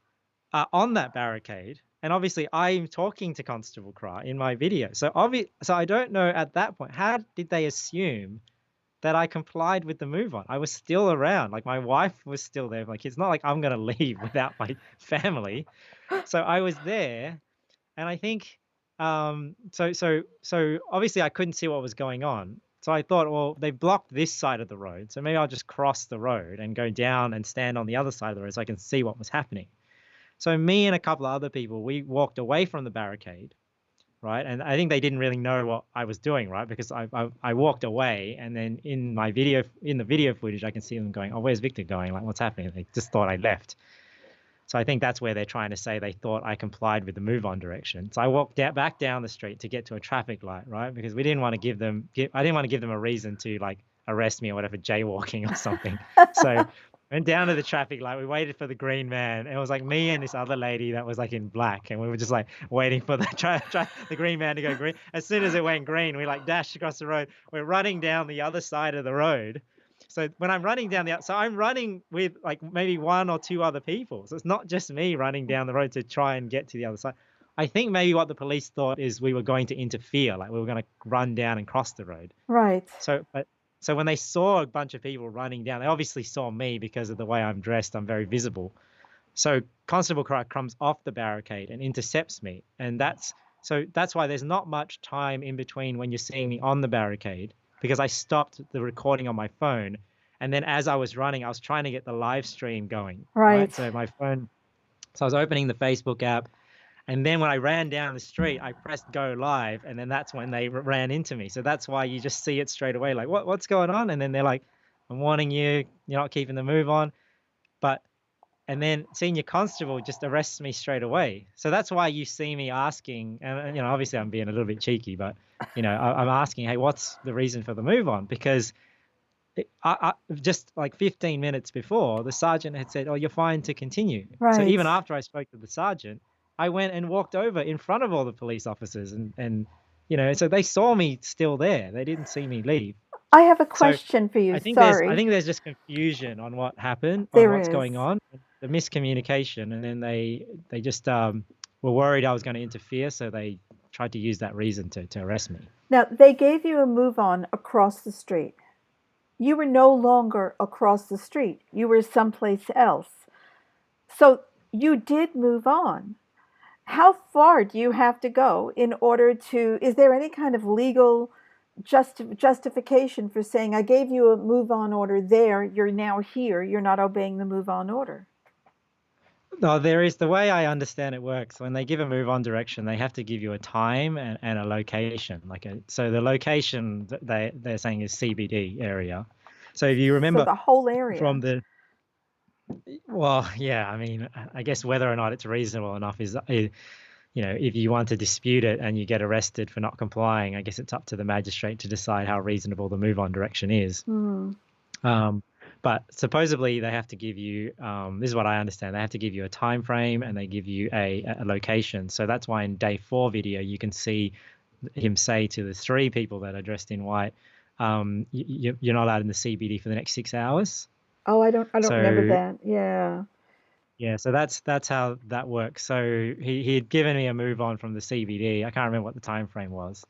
are on that barricade. And obviously I'm talking to Constable Cry in my video. So I don't know at that point, how did they assume that I complied with the move on? I was still around. Like my wife was still there. Like it's not like I'm gonna leave without my family. So I was there, and I think so obviously I couldn't see what was going on. So I thought, well, they blocked this side of the road, so maybe I'll just cross the road and go down and stand on the other side of the road so I can see what was happening. So me and a couple of other people, we walked away from the barricade, right? And I think they didn't really know what I was doing, right? Because I walked away, and then in the video footage, I can see them going, "Oh, where's Victor going? Like, what's happening?" They just thought I left. So I think that's where they're trying to say they thought I complied with the move on direction. So I walked back down the street to get to a traffic light, right? Because we didn't want to I didn't want to give them a reason to like arrest me or whatever, jaywalking or something. So went down to the traffic light. We waited for the green man. It was like me and this other lady that was like in black, and we were just like waiting for the green man to go green. As soon as it went green, we like dashed across the road. We're running down the other side of the road. So when I'm running down so I'm running with like maybe one or two other people. So it's not just me running down the road to try and get to the other side. I think maybe what the police thought is we were going to interfere, like we were going to run down and cross the road. Right. So when they saw a bunch of people running down, they obviously saw me because of the way I'm dressed. I'm very visible. So Constable Cry comes off the barricade and intercepts me. And that's why there's not much time in between when you're seeing me on the barricade, because I stopped the recording on my phone. And then as I was running, I was trying to get the live stream going. Right. So I was opening the Facebook app. And then when I ran down the street, I pressed go live, and then that's when they ran into me. So that's why you just see it straight away, like, what's going on? And then they're like, I'm warning you, you're not keeping the move on. And then senior constable just arrests me straight away. So that's why you see me asking, and obviously I'm being a little bit cheeky, but I'm asking, hey, what's the reason for the move on? Because I just like 15 minutes before, the sergeant had said, oh, you're fine to continue. Right. So even after I spoke to the sergeant, I went and walked over in front of all the police officers, and so they saw me still there. They didn't see me leave. I have a question for you. I think Sorry. there's just confusion on what happened, on There what's is. going on, the miscommunication, and then they just were worried I was going to interfere, so they tried to use that reason to arrest me. Now, they gave you a move on across the street. You were no longer across the street. You were someplace else. So you did move on. How far do you have to go in order to, is there any kind of legal justification for saying, I gave you a move on order there, you're now here, you're not obeying the move on order? No, there is, the way I understand it works. When they give a move on direction, they have to give you a time and a location. So the location that they're saying is CBD area. So if you So remember the whole area. from well, yeah, I mean, I guess whether or not it's reasonable enough is, if you want to dispute it and you get arrested for not complying, I guess it's up to the magistrate to decide how reasonable the move on direction is. Um, but supposedly they have to give you, this is what I understand, they have to give you a time frame and they give you a location. So that's why in day 4 video, you can see him say to the 3 people that are dressed in white, you're not allowed in the CBD for the next 6 hours. Oh, I don't remember So that. Yeah. yeah, so that's how that works. So he had given me a move on from the CBD. I can't remember what the time frame was.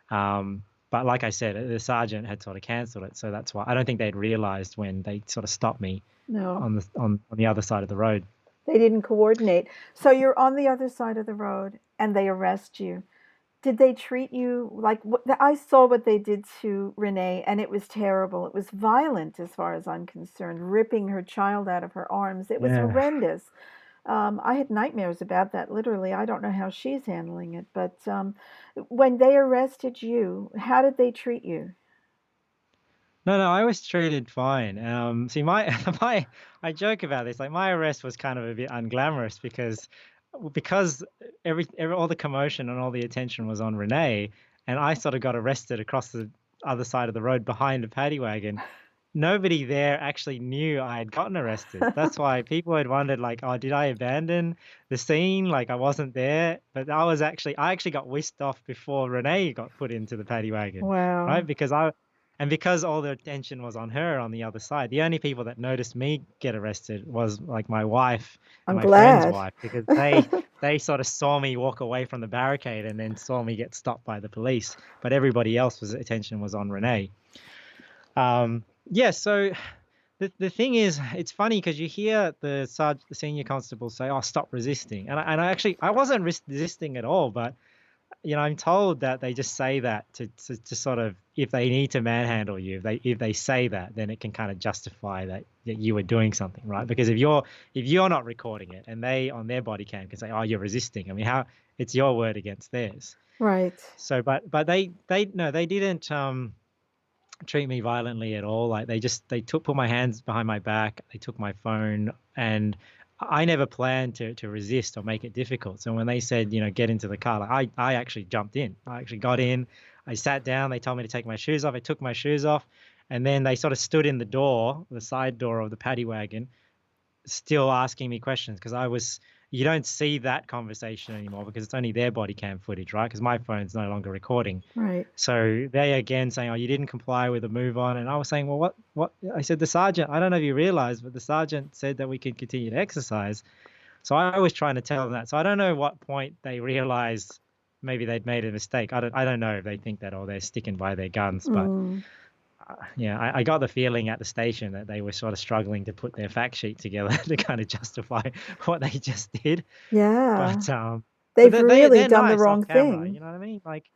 But like I said, the sergeant had sort of cancelled it. So that's why I don't think they'd realized when they sort of stopped me No, on the other side of the road. they didn't coordinate. So you're on the other side of the road and they arrest you. Did they treat you like I saw what they did to Renee, and it was terrible. It was violent as far as I'm concerned, ripping her child out of her arms. It was Yeah. horrendous. I had nightmares about that, literally. I don't know how she's handling it, but when they arrested you, how did they treat you? No, I was treated fine. See, my I joke about this. Like my arrest was kind of a bit unglamorous because every all the commotion and all the attention was on Renee, and I sort of got arrested across the other side of the road behind a paddy wagon. Nobody there actually knew I had gotten arrested. That's why people had wondered, like, oh, did I abandon the scene? Like I wasn't there, but I actually got whisked off before Renee got put into the paddy wagon, right? Wow. Because all the attention was on her on the other side. The only people that noticed me get arrested was like my wife and I'm my friend's glad. wife, because they sort of saw me walk away from the barricade and then saw me get stopped by the police. But everybody else's attention was on Renee. Yeah, so the thing is, it's funny because you hear the senior constable say, "Oh, stop resisting," and I wasn't resisting at all, but I'm told that they just say that to sort of, if they need to manhandle you, if they say that, then it can kind of justify that you were doing something, right? Because if you're not recording it and they on their body cam can say, "Oh, you're resisting," I mean, how it's your word against theirs. Right. So, but they no, they didn't treat me violently at all. Like they put my hands behind my back, they took my phone, and I never planned to resist or make it difficult. So when they said, get into the car, like I actually jumped in. I actually got in, I sat down, they told me to take my shoes off, I took my shoes off, and then they sort of stood in the side door of the paddy wagon, still asking me questions, because you don't see that conversation anymore because it's only their body cam footage, right? Because my phone's no longer recording. Right. So they again saying, "Oh, you didn't comply with the move on," and I was saying, "Well, what?" I said, "The sergeant, I don't know if you realize, but the sergeant said that we could continue to exercise." So I was trying to tell them that. So I don't know what point they realized maybe they'd made a mistake. I don't know if they think that or they're sticking by their guns, but yeah, I got the feeling at the station that they were sort of struggling to put their fact sheet together to kind of justify what they just did. Yeah. But They've really they're done the nice wrong off camera, thing. you know what I mean? Like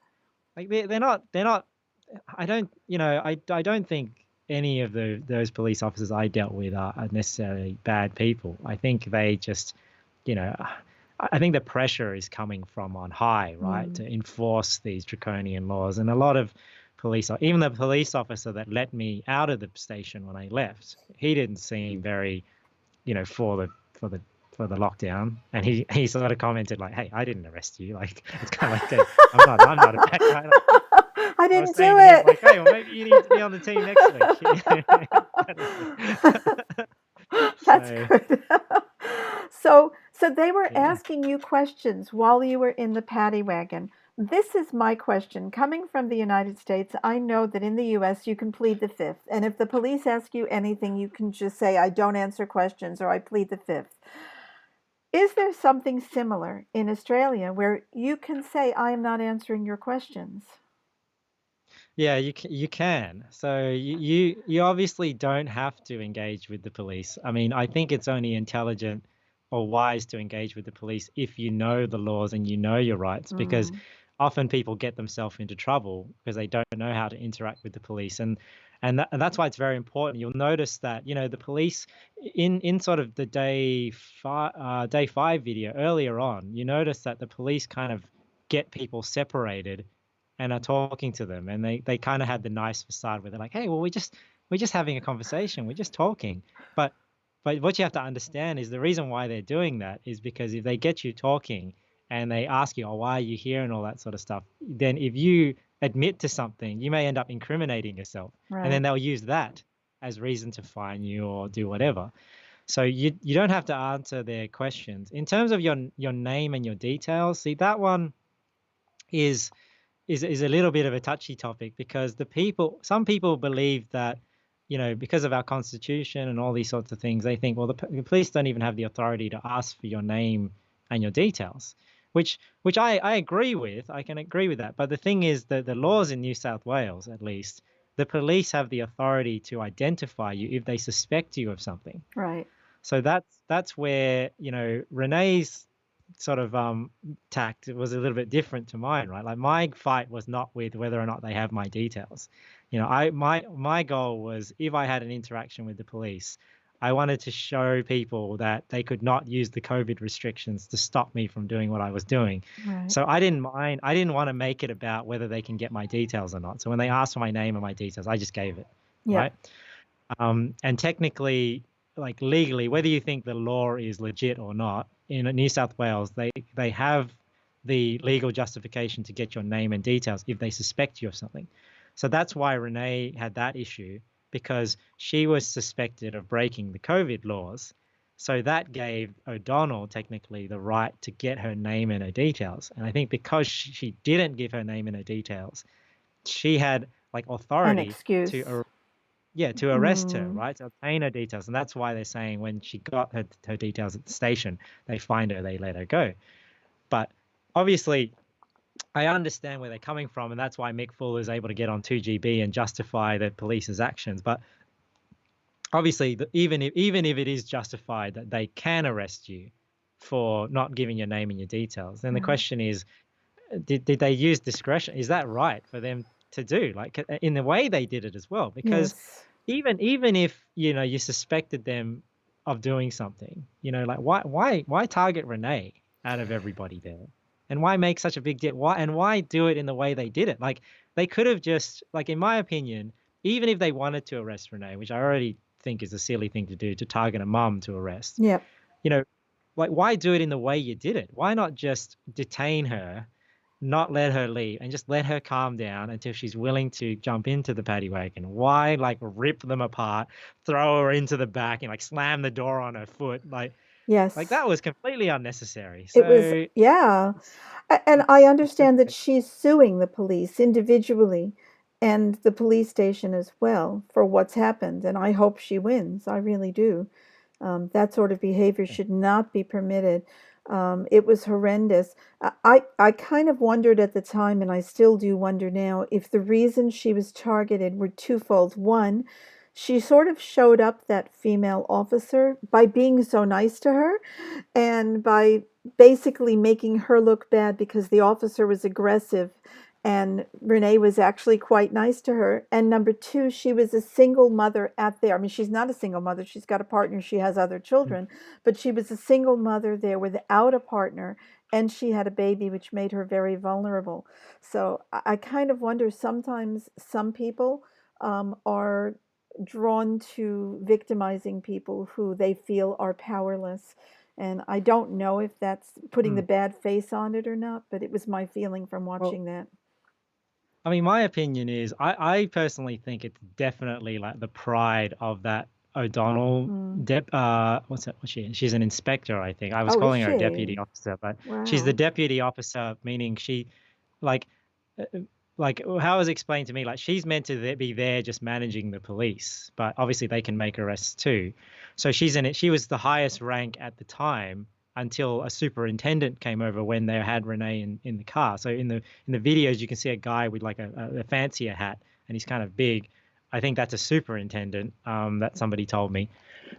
they're not. I don't, I don't think any of those police officers I dealt with are necessarily bad people. I think they just, I think the pressure is coming from on high, right, to enforce these draconian laws. And a lot of even the police officer that let me out of the station when I left, he didn't seem very, for the lockdown, and he sort of commented like, "Hey, I didn't arrest you." Like it's kind of like, I'm not a bad guy. I I was didn't do saying to him it. like, "Hey, well, maybe you need to be on the team next week." That's So good. So they were yeah. asking you questions while you were in the paddy wagon. This is my question. Coming from the United States, I know that in the US you can plead the fifth. And if the police ask you anything, you can just say, I don't answer questions or I plead the fifth. Is there something similar in Australia where you can say, I am not answering your questions? Yeah, you can. So you obviously don't have to engage with the police. I mean, I think it's only intelligent or wise to engage with the police if you know the laws and you know your rights, because Mm, often people get themselves into trouble because they don't know how to interact with the police. And that's why it's very important. You'll notice that, the police in sort of the day 5 video earlier on, you notice that the police kind of get people separated and are talking to them, and they kind of had the nice facade where they're like, hey, well, we're just having a conversation, we're just talking. But but what you have to understand is the reason why they're doing that is because if they get you talking and they ask you, oh, why are you here, and all that sort of stuff, then if you admit to something, you may end up incriminating yourself, and then right. they'll use that as reason to fine you or do whatever. So you don't have to answer their questions. In terms of your name and your details, see, that one is is a little bit of a touchy topic, because some people believe that, because of our constitution and all these sorts of things, they think, well, the police don't even have the authority to ask for your name and your details, which I agree with. I can agree with that. But the thing is that the laws in New South Wales, at least, the police have the authority to identify you if they suspect you of something. Right. So that's where, Renee's sort of tact was a little bit different to mine, right? Like, my fight was not with whether or not they have my details. My goal was, if I had an interaction with the police, I wanted to show people that they could not use the COVID restrictions to stop me from doing what I was doing. Right. So I didn't mind. I didn't want to make it about whether they can get my details or not. So when they asked for my name and my details, I just gave it, Yep. right? And technically, like, legally, whether you think the law is legit or not, in New South Wales, they have the legal justification to get your name and details if they suspect you of something. So that's why Renee had that issue, because she was suspected of breaking the COVID laws. So that gave O'Donnell technically the right to get her name and her details. And I think because she didn't give her name and her details, she had, like, An authority excuse. to, yeah, to arrest her, Mm, right? To obtain her details. And that's why they're saying when she got her details at the station, they find her, they let her go. But obviously, I understand where they're coming from, and that's why Mick Fuller is able to get on 2GB and justify the police's actions. But obviously, even if it is justified that they can arrest you for not giving your name and your details, then the right. question is, did they use discretion? Is that right for them to do? Like, in the way they did it as well? Because Yes. even if, you suspected them of doing something, like, why target Renee out of everybody there, and why make such a big deal? Why do it in the way they did it? Like, they could have just, like, in my opinion, even if they wanted to arrest Renee, which I already think is a silly thing to do, to target a mum to arrest, Yep. you know like, why do it in the way you did it? Why not just detain her, not let her leave, and just let her calm down until she's willing to jump into the paddy wagon? Why, like, rip them apart, throw her into the back, and, like, slam the door on her foot? Like Yes. that was completely unnecessary. It was, So yeah. it's And I it's just understand that like, she's suing the police individually and the police station as well for what's happened. And I hope she wins. I really do. That sort of behavior should not be permitted. It was horrendous. I kind of wondered at the time, and I still do wonder now, if the reason she was targeted were twofold. One, she sort of showed up that female officer by being so nice to her and by basically making her look bad because the officer was aggressive and Renee was actually quite nice to her. And number two, she was a single mother at there. I mean, she's not a single mother. She's got a partner. She has other children, but she was a single mother there without a partner. And she had a baby, which made her very vulnerable. So I kind of wonder sometimes some people are drawn to victimizing people who they feel are powerless. And I don't know if that's putting the mm. bad face on it or not, but it was my feeling from Well, watching that. I mean, my opinion is, I personally think it's definitely, like, the pride of that O'Donnell Mm. what's that? What's she? She's an inspector, I think. I was Oh, is calling her a deputy she? officer, but she's the Wow. deputy officer, meaning she, like, like, how it was explained to me, like, she's meant to be there just managing the police, but obviously they can make arrests too. So she was the highest rank at the time, until a superintendent came over when they had Renee in the car. So in the videos, you can see a guy with like a fancier hat, and he's kind of big. I think that's a superintendent, that somebody told me.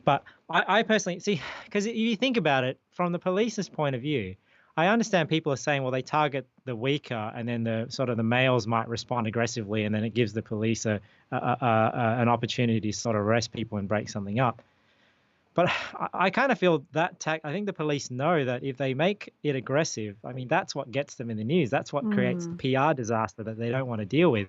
But I personally see, because if you think about it from the police's point of view, I understand people are saying, well, they target the weaker, and then the males might respond aggressively, and then it gives the police an opportunity to sort of arrest people and break something up. But I kind of feel that I think the police know that if they make it aggressive, I mean, that's what gets them in the news. That's what creates the PR disaster that they don't want to deal with.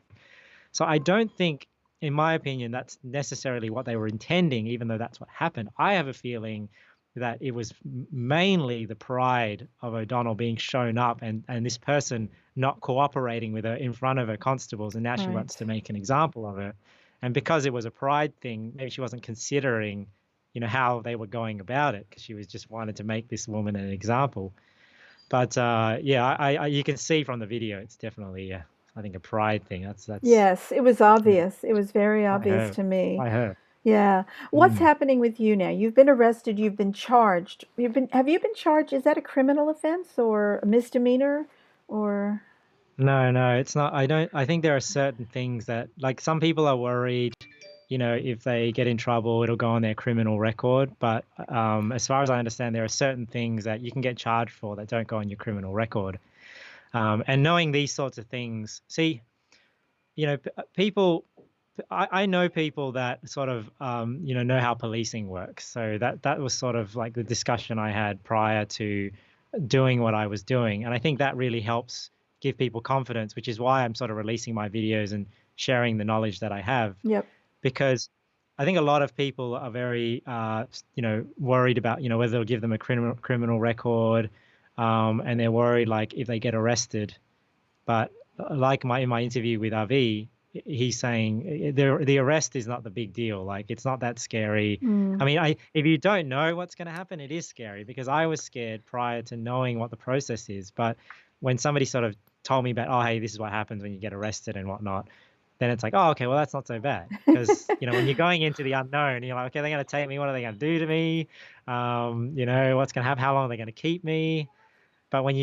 So I don't think, in my opinion, that's necessarily what they were intending, even though that's what happened. I have a feeling that it was mainly the pride of O'Donnell being shown up and this person not cooperating with her in front of her constables, and now she wants to make an example of her. And because it was a pride thing, maybe she wasn't considering, how they were going about it, because she was just wanted to make this woman an example. But yeah, you can see from the video, it's definitely, I think, a pride thing. That's Yes, it was obvious. It was very by obvious her. to me. By her. Yeah. What's happening with you now? You've been arrested, you've been charged. Have you been charged? Is that a criminal offense or a misdemeanor or No, it's not. I think there are certain things that, like, some people are worried, if they get in trouble, it'll go on their criminal record. But as far as I understand, there are certain things that you can get charged for that don't go on your criminal record. And knowing these sorts of things, see, people, I know people that sort of, know how policing works. So that was sort of like the discussion I had prior to doing what I was doing. And I think that really helps give people confidence, which is why I'm sort of releasing my videos and sharing the knowledge that I have. Yep. Because I think a lot of people are very, worried about, whether they'll give them a criminal record, and they're worried, like, if they get arrested. But like in my interview with Avi, he's saying the arrest is not the big deal. Like, it's not that scary. I mean, if you don't know what's going to happen, it is scary, because I was scared prior to knowing what the process is. But when somebody sort of told me about, oh, hey, this is what happens when you get arrested and whatnot, then it's like, oh, okay, well, that's not so bad. Because, when you're going into the unknown, you're like, okay, they're going to take me. What are they going to do to me? What's going to happen? How long are they going to keep me? But when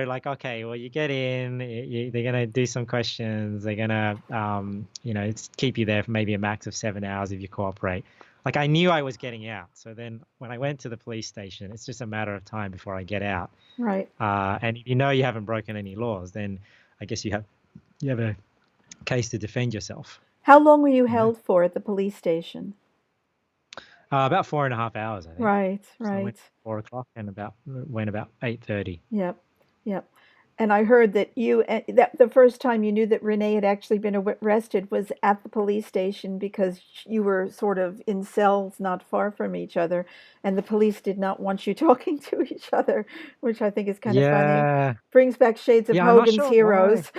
like, okay, well, you get in, they're going to do some questions. They're going to, keep you there for maybe a max of 7 hours if you cooperate. Like, I knew I was getting out. So then when I went to the police station, it's just a matter of time before I get out. Right. And if you haven't broken any laws, then I guess you have a case to defend yourself. How long were you held for at the police station? About 4.5 hours, I think. Right. So I went at 4 o'clock and went about 8:30. Yep. And I heard that that the first time you knew that Renee had actually been arrested was at the police station, because you were sort of in cells not far from each other, and the police did not want you talking to each other, which I think is kind of funny. Brings back shades of Yeah, I'm not Hogan's sure Heroes.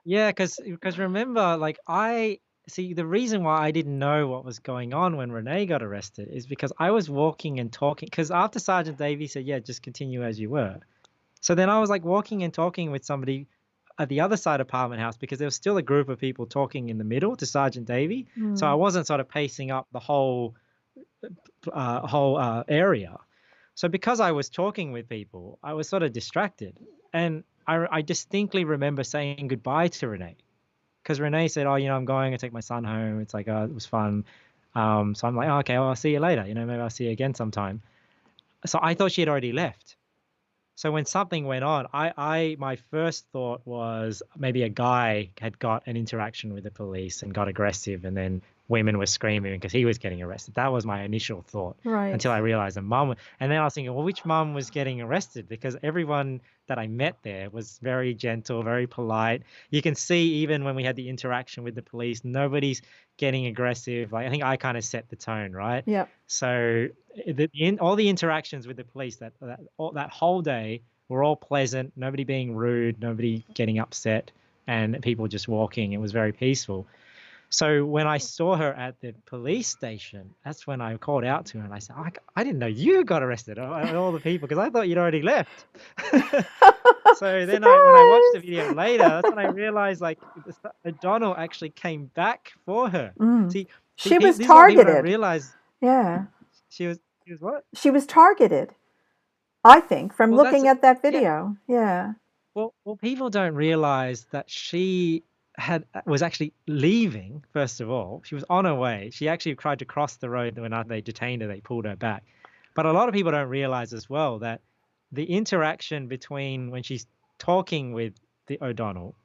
Yeah, because remember, like, the reason why I didn't know what was going on when Renee got arrested is because I was walking and talking. Because after Sergeant Davey said, yeah, just continue as you were. So then I was like walking and talking with somebody at the other side of Parliament House, because there was still a group of people talking in the middle to Sergeant Davey. So I wasn't sort of pacing up the whole area. So because I was talking with people, I was sort of distracted. And I distinctly remember saying goodbye to Renee, because Renee said, oh, I'm going to take my son home. It's like, it was fun. So I'm like, oh, okay, well, I'll see you later. Maybe I'll see you again sometime. So I thought she had already left. So when something went on, my first thought was maybe a guy had got an interaction with the police and got aggressive, and then women were screaming because he was getting arrested. That was my initial thought, until I realized a mum. And then I was thinking, well, which mum was getting arrested? Because everyone that I met there was very gentle, very polite. You can see even when we had the interaction with the police, nobody's getting aggressive. Like, I think I kind of set the tone, right? Yeah. So all the interactions with the police that whole day were all pleasant. Nobody being rude, nobody getting upset, and people just walking. It was very peaceful. So when I saw her at the police station, that's when I called out to her and I said, I didn't know you got arrested, all the people, because I thought you'd already left. So then when I watched the video later, that's when I realized, like, O'Donnell actually came back for her. See, she was this targeted. I realized. Yeah. She was what? She was targeted. I think, from Well, that's looking at that yeah. video. Yeah. Well, people don't realize that she was actually leaving. First of all, she was on her way. She actually tried to cross the road. When they detained her, they pulled her back. But a lot of people don't realize as well that the interaction between when she's talking with the O'Donnell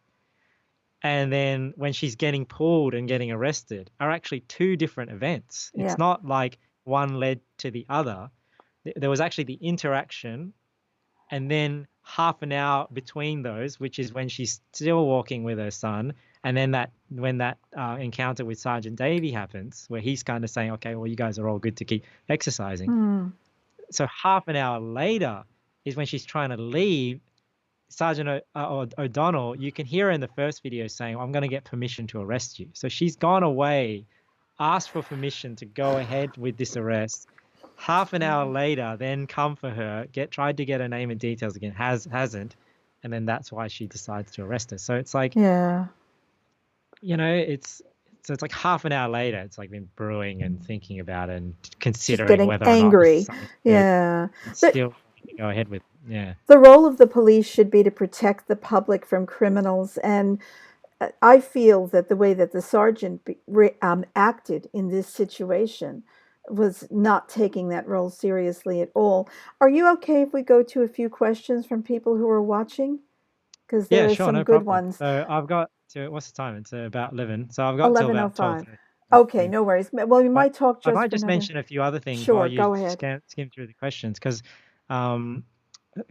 and then when she's getting pulled and getting arrested are actually two different events. Yeah. It's not like one led to the other. There was actually the interaction and then half an hour between those, which is when she's still walking with her son, and then when that encounter with Sergeant Davey happens, where he's kind of saying, "Okay, well, you guys are all good to keep exercising." Hmm. So half an hour later is when she's trying to leave. Sergeant O'Donnell, you can hear her in the first video saying, "I'm going to get permission to arrest you." So she's gone away, asked for permission to go ahead with this arrest. Half an hour later, then come for her, tried to get her name and details again, hasn't, and then that's why she decides to arrest her. So it's like, Yeah. it's like half an hour later, it's like been brewing and thinking about it and She's considering getting whether or not this is angry. something to Yeah. still go ahead with. Yeah. The role of the police should be to protect the public from criminals, and I feel that the way that the sergeant acted in this situation was not taking that role seriously at all. Are you okay if we go to a few questions from people who are watching? Because there Yeah, are sure, some no good problem. ones. So I've got to, what's the time? It's about 11. So I've got till about 11:05. 12:30. Okay, no worries. Well, we But might talk I just might for just another. mention a few other things while Sure, you go ahead. skim through the questions, because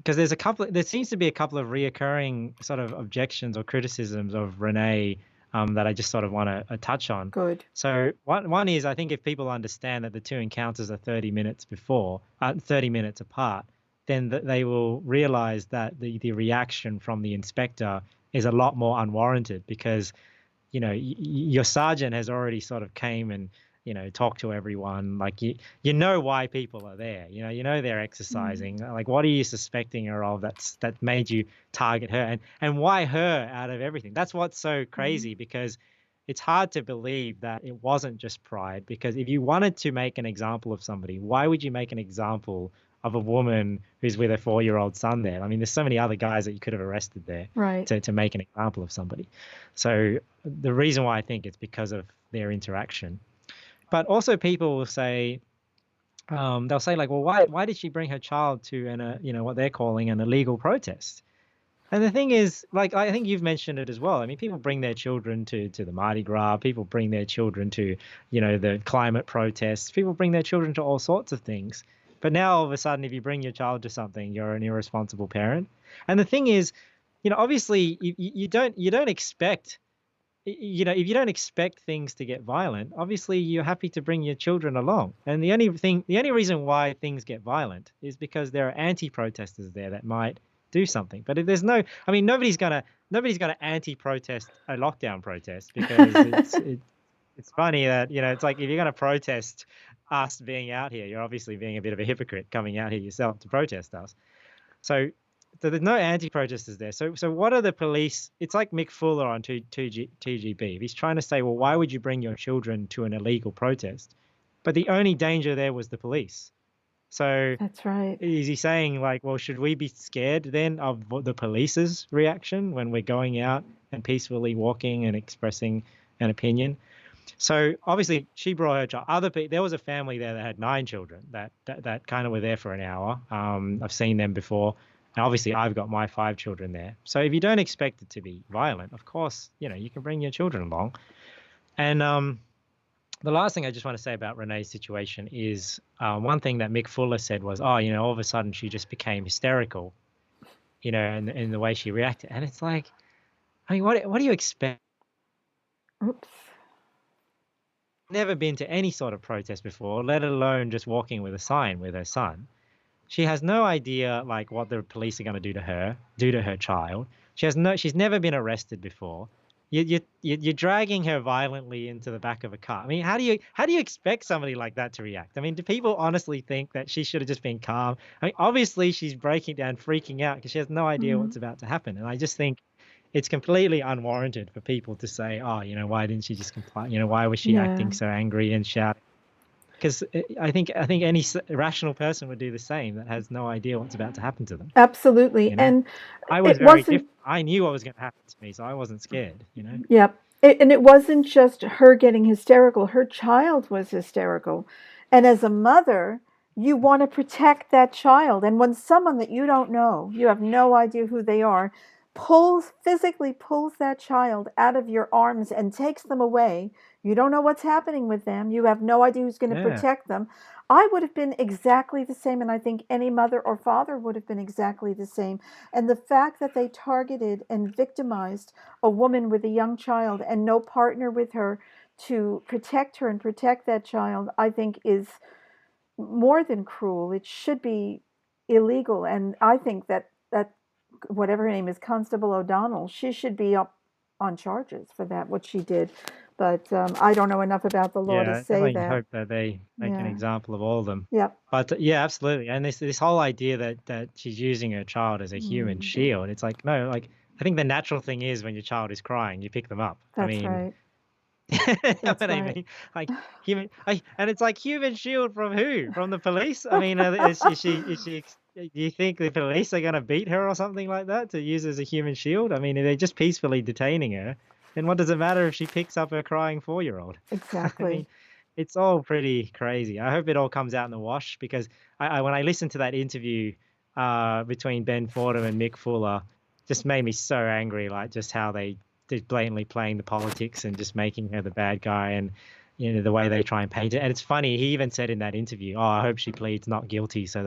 there's there seems to be a couple of reoccurring sort of objections or criticisms of Renee that I just sort of want to touch on. Good. So one is, I think if people understand that the two encounters are 30 minutes 30 minutes apart, then they will realize that the reaction from the inspector is a lot more unwarranted because your sergeant has already sort of came and talked to everyone. Like you know why people are there. They're exercising. Like, what are you suspecting her of that made you target her, and why her out of everything? That's what's so crazy, because it's hard to believe that it wasn't just pride. Because if you wanted to make an example of somebody, why would you make an example of a woman who's with a 4-year-old son there? I mean, there's so many other guys that you could have arrested there Right. to make an example of somebody. So the reason why I think it's because of their interaction. But also people will say, they'll say like, well, why did she bring her child to what they're calling an illegal protest? And the thing is, like, I think you've mentioned it as well. I mean, people bring their children to the Mardi Gras. People bring their children to, the climate protests. People bring their children to all sorts of things. But now all of a sudden, if you bring your child to something, you're an irresponsible parent. And the thing is, obviously you don't expect, if you don't expect things to get violent, obviously you're happy to bring your children along. And the only reason why things get violent is because there are anti-protesters there that might do something. But if there's nobody's gonna anti-protest a lockdown protest, because it's funny that it's like, if you're gonna protest us being out here, you're obviously being a bit of a hypocrite coming out here yourself to protest us. So there's no anti-protesters there. So what are the police? It's like Mick Fuller on 2GB. He's trying to say, well, why would you bring your children to an illegal protest? But the only danger there was the police. So That's right. is he saying, like, well, should we be scared then of the police's reaction when we're going out and peacefully walking and expressing an opinion? So obviously she brought her child. There was a family there that had 9 children that kind of were there for an hour. I've seen them before. And obviously I've got my 5 children there. So if you don't expect it to be violent, of course, you can bring your children along. And the last thing I just want to say about Renee's situation is, one thing that Mick Fuller said was, all of a sudden she just became hysterical, in the way she reacted. And it's like, I mean, what do you expect? Oops. Never been to any sort of protest before, let alone just walking with a sign with her son. She has no idea, like, what the police are going to do to her child. She's never been arrested before. You're dragging her violently into the back of a car. I mean, how do you expect somebody like that to react? I mean, do people honestly think that she should have just been calm? I mean, obviously she's breaking down, freaking out because she has no idea what's about to happen. And I just think it's completely unwarranted for people to say, why didn't she just comply? Why was she acting so angry and shouting? because I think any rational person would do the same that has no idea what's about to happen to them. Absolutely. You know, And I was it very wasn't, different. I knew what was going to happen to me, so I wasn't scared. yeah. And it wasn't just her getting hysterical, her child was hysterical. And as a mother, you want to protect that child. And when someone that you don't know, you have no idea who they are, physically pulls that child out of your arms and takes them away, you don't know what's happening with them. You have no idea who's going to Yeah, protect them. I would have been exactly the same, and I think any mother or father would have been exactly the same. And the fact that they targeted and victimized a woman with a young child and no partner with her to protect her and protect that child, I think is more than cruel. It should be illegal. And I think that whatever her name is, Constable O'Donnell, she should be up on charges for that, what she did. But I don't know enough about the law to yeah. I say definitely that. hope that they make an Yeah. example of all of them. Yep. But yeah, absolutely. And this whole idea that she's using her child as a human shield, it's like, no, like I think the natural thing is when your child is crying, you pick them up. I That's mean, right. you know That's what I right. mean? Like and it's like human shield from who? From the police? I mean, is she? Do you think the police are going to beat her or something like that to use as a human shield? I mean, if they're just peacefully detaining her, then what does it matter if she picks up her crying 4-year-old? I Exactly. mean, it's all pretty crazy. I hope it all comes out in the wash because when I listened to that interview between Ben Fordham and Mick Fuller, just made me so angry. Like just how they're blatantly playing the politics and just making her the bad guy, and the way they try and paint it. And it's funny, he even said in that interview, "Oh, I hope she pleads not guilty, so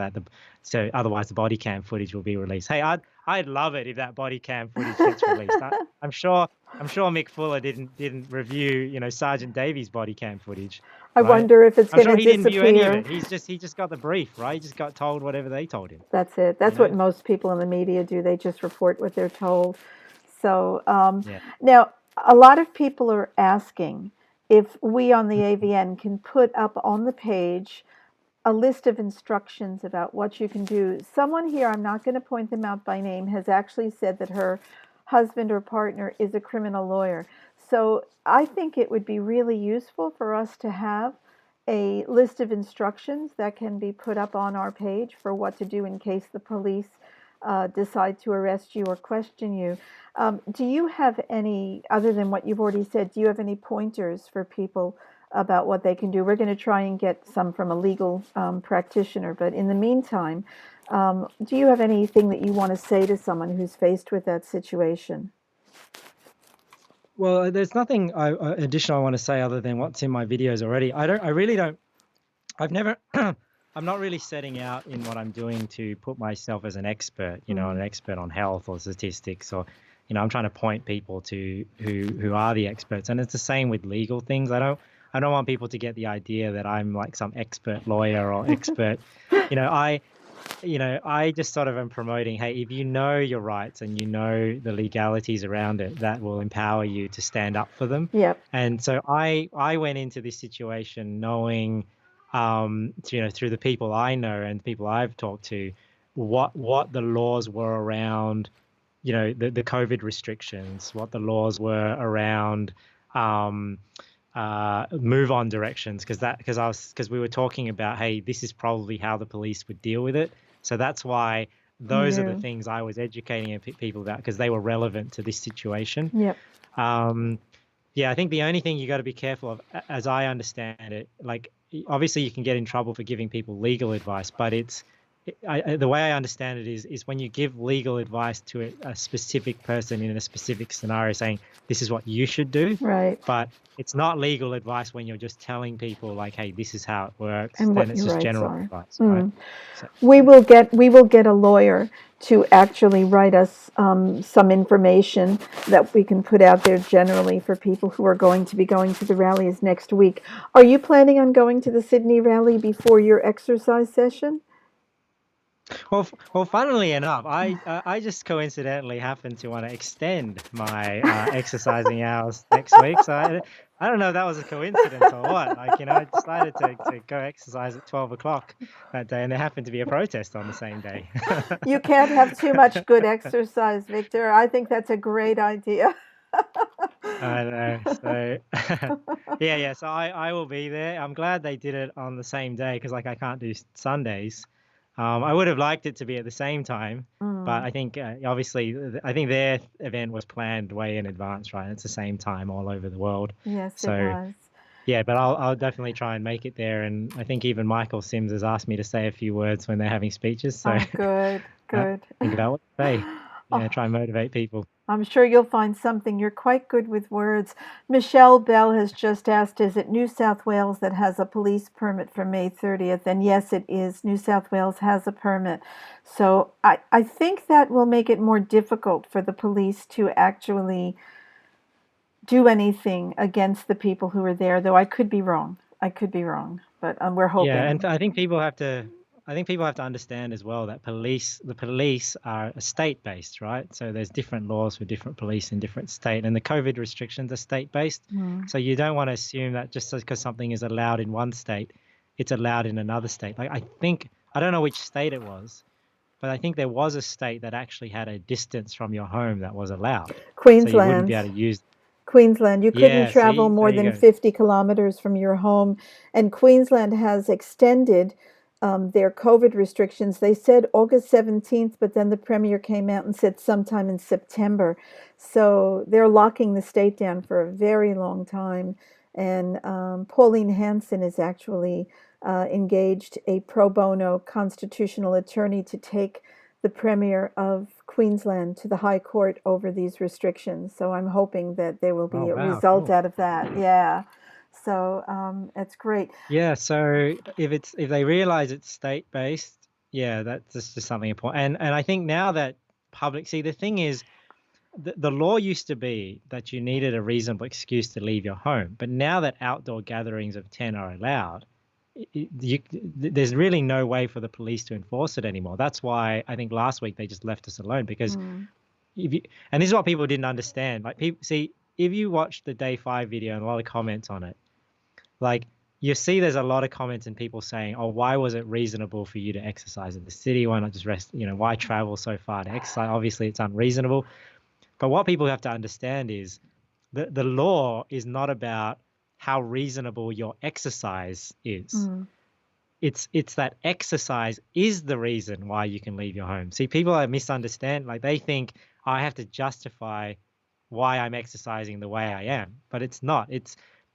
otherwise the body cam footage will be released." Hey, I'd love it if that body cam footage gets released. I'm sure Mick Fuller didn't review Sergeant Davies' body cam footage, I right? wonder if it's I'm going sure to he didn't view any of disappear. it. He just got the brief, right? He just got told whatever they told him, That's it. you That's what know? most people in the media do. They just report what they're told. So Yeah. now a lot of people are asking if we on the AVN can put up on the page a list of instructions about what you can do. Someone here, I'm not going to point them out by name, has actually said that her husband or partner is a criminal lawyer. So I think it would be really useful for us to have a list of instructions that can be put up on our page for what to do in case the police decide to arrest you or question you. Do you have any, other than what you've already said, do you have any pointers for people about what they can do? We're going to try and get some from a legal practitioner, but in the meantime, do you have anything that you want to say to someone who's faced with that situation? Well, there's nothing additional I want to say other than what's in my videos already. I really don't. I've never. I'm not really setting out in what I'm doing to put myself as an expert, an expert on health or statistics, or, I'm trying to point people to who are the experts. And it's the same with legal things. I don't want people to get the idea that I'm like some expert lawyer or expert. I just sort of am promoting, hey, if you know your rights and you know the legalities around it, that will empower you to stand up for them. Yep. And so I went into this situation knowing, through the people I know and people I've talked to, what the laws were around, the COVID restrictions, what the laws were around move on directions, because we were talking about, hey, this is probably how the police would deal with it. So that's why You those are the knew. things I was educating people about, because they were relevant to this situation. Yep. Yeah, I think the only thing you got to be careful of, as I understand it, like obviously you can get in trouble for giving people legal advice, but the way I understand it is when you give legal advice to a specific person in a specific scenario, saying this is what you should do, Right. but it's not legal advice when you're just telling people like, hey, this is how it works. And Then what it's your just rights general are. advice, right? So, We will get a lawyer to actually write us some information that we can put out there generally for people who are going to be going to the rallies next week. Are you planning on going to the Sydney rally before your exercise session? well, funnily enough, I just coincidentally happen to want to extend my exercising hours next week. So I don't know if that was a coincidence or what. Like, I decided to go exercise at 12 o'clock that day, and there happened to be a protest on the same day. You can't have too much good exercise, Victor. I think that's a great idea. I know. So, yeah. So I will be there. I'm glad they did it on the same day because, like, I can't do Sundays. I would have liked it to be at the same time, but Mm, I think obviously I think their event was planned way in advance, right? It's the same time all over the world. yes, it So was. yeah, but I'll definitely try and make it there. And I think even Michael Sims has asked me to say a few words when they're having speeches. So Oh, good, good. think about what to say. Yeah, Oh, try and motivate people. I'm sure you'll find something. You're quite good with words. Michelle Bell has just asked, is it New South Wales that has a police permit for May 30th? And yes, it is. New South Wales has a permit. So I think that will make it more difficult for the police to actually do anything against the people who are there, though I could be wrong. I could be wrong, but we're Yeah, and hoping. I think people have to understand as well that the police are state-based, right? So there's different laws for different police in different state, and the COVID restrictions are state-based. Mm, So you don't want to assume that just because something is allowed in one state, it's allowed in another state. Like I don't know which state it was, but I think there was a state that actually had a distance from your home that was allowed. So you wouldn't be Queensland. able to use. Queensland. You couldn't Yeah, travel see, more there you than go. 50 kilometers from your home. And Queensland has extended their COVID restrictions. They said August 17th, but then the Premier came out and said sometime in September. So they're locking the state down for a very long time. And Pauline Hanson is actually engaged a pro bono constitutional attorney to take the Premier of Queensland to the High Court over these restrictions. So I'm hoping that there will Oh, be a wow, result cool. out of that. Yeah. So it's great. Yeah, so if they realize it's state-based, yeah, that's just something important. And I think now that see, the thing is, the law used to be that you needed a reasonable excuse to leave your home, but now that outdoor gatherings of 10 are allowed, there's really no way for the police to enforce it anymore. That's why I think last week they just left us alone because Mm, if you, and this is what people didn't understand. Like people see, if you watch the day 5 video and a lot of comments on it, like you see there's a lot of comments and people saying, oh, why was it reasonable for you to exercise in the city? Why not just rest? Why travel so far to exercise? Obviously it's unreasonable. But what people have to understand is the law is not about how reasonable your exercise is. mm, It's that exercise is the reason why you can leave your home. See, people misunderstand, like they think, "Oh, I have to justify why I'm exercising the way I am, but it's not.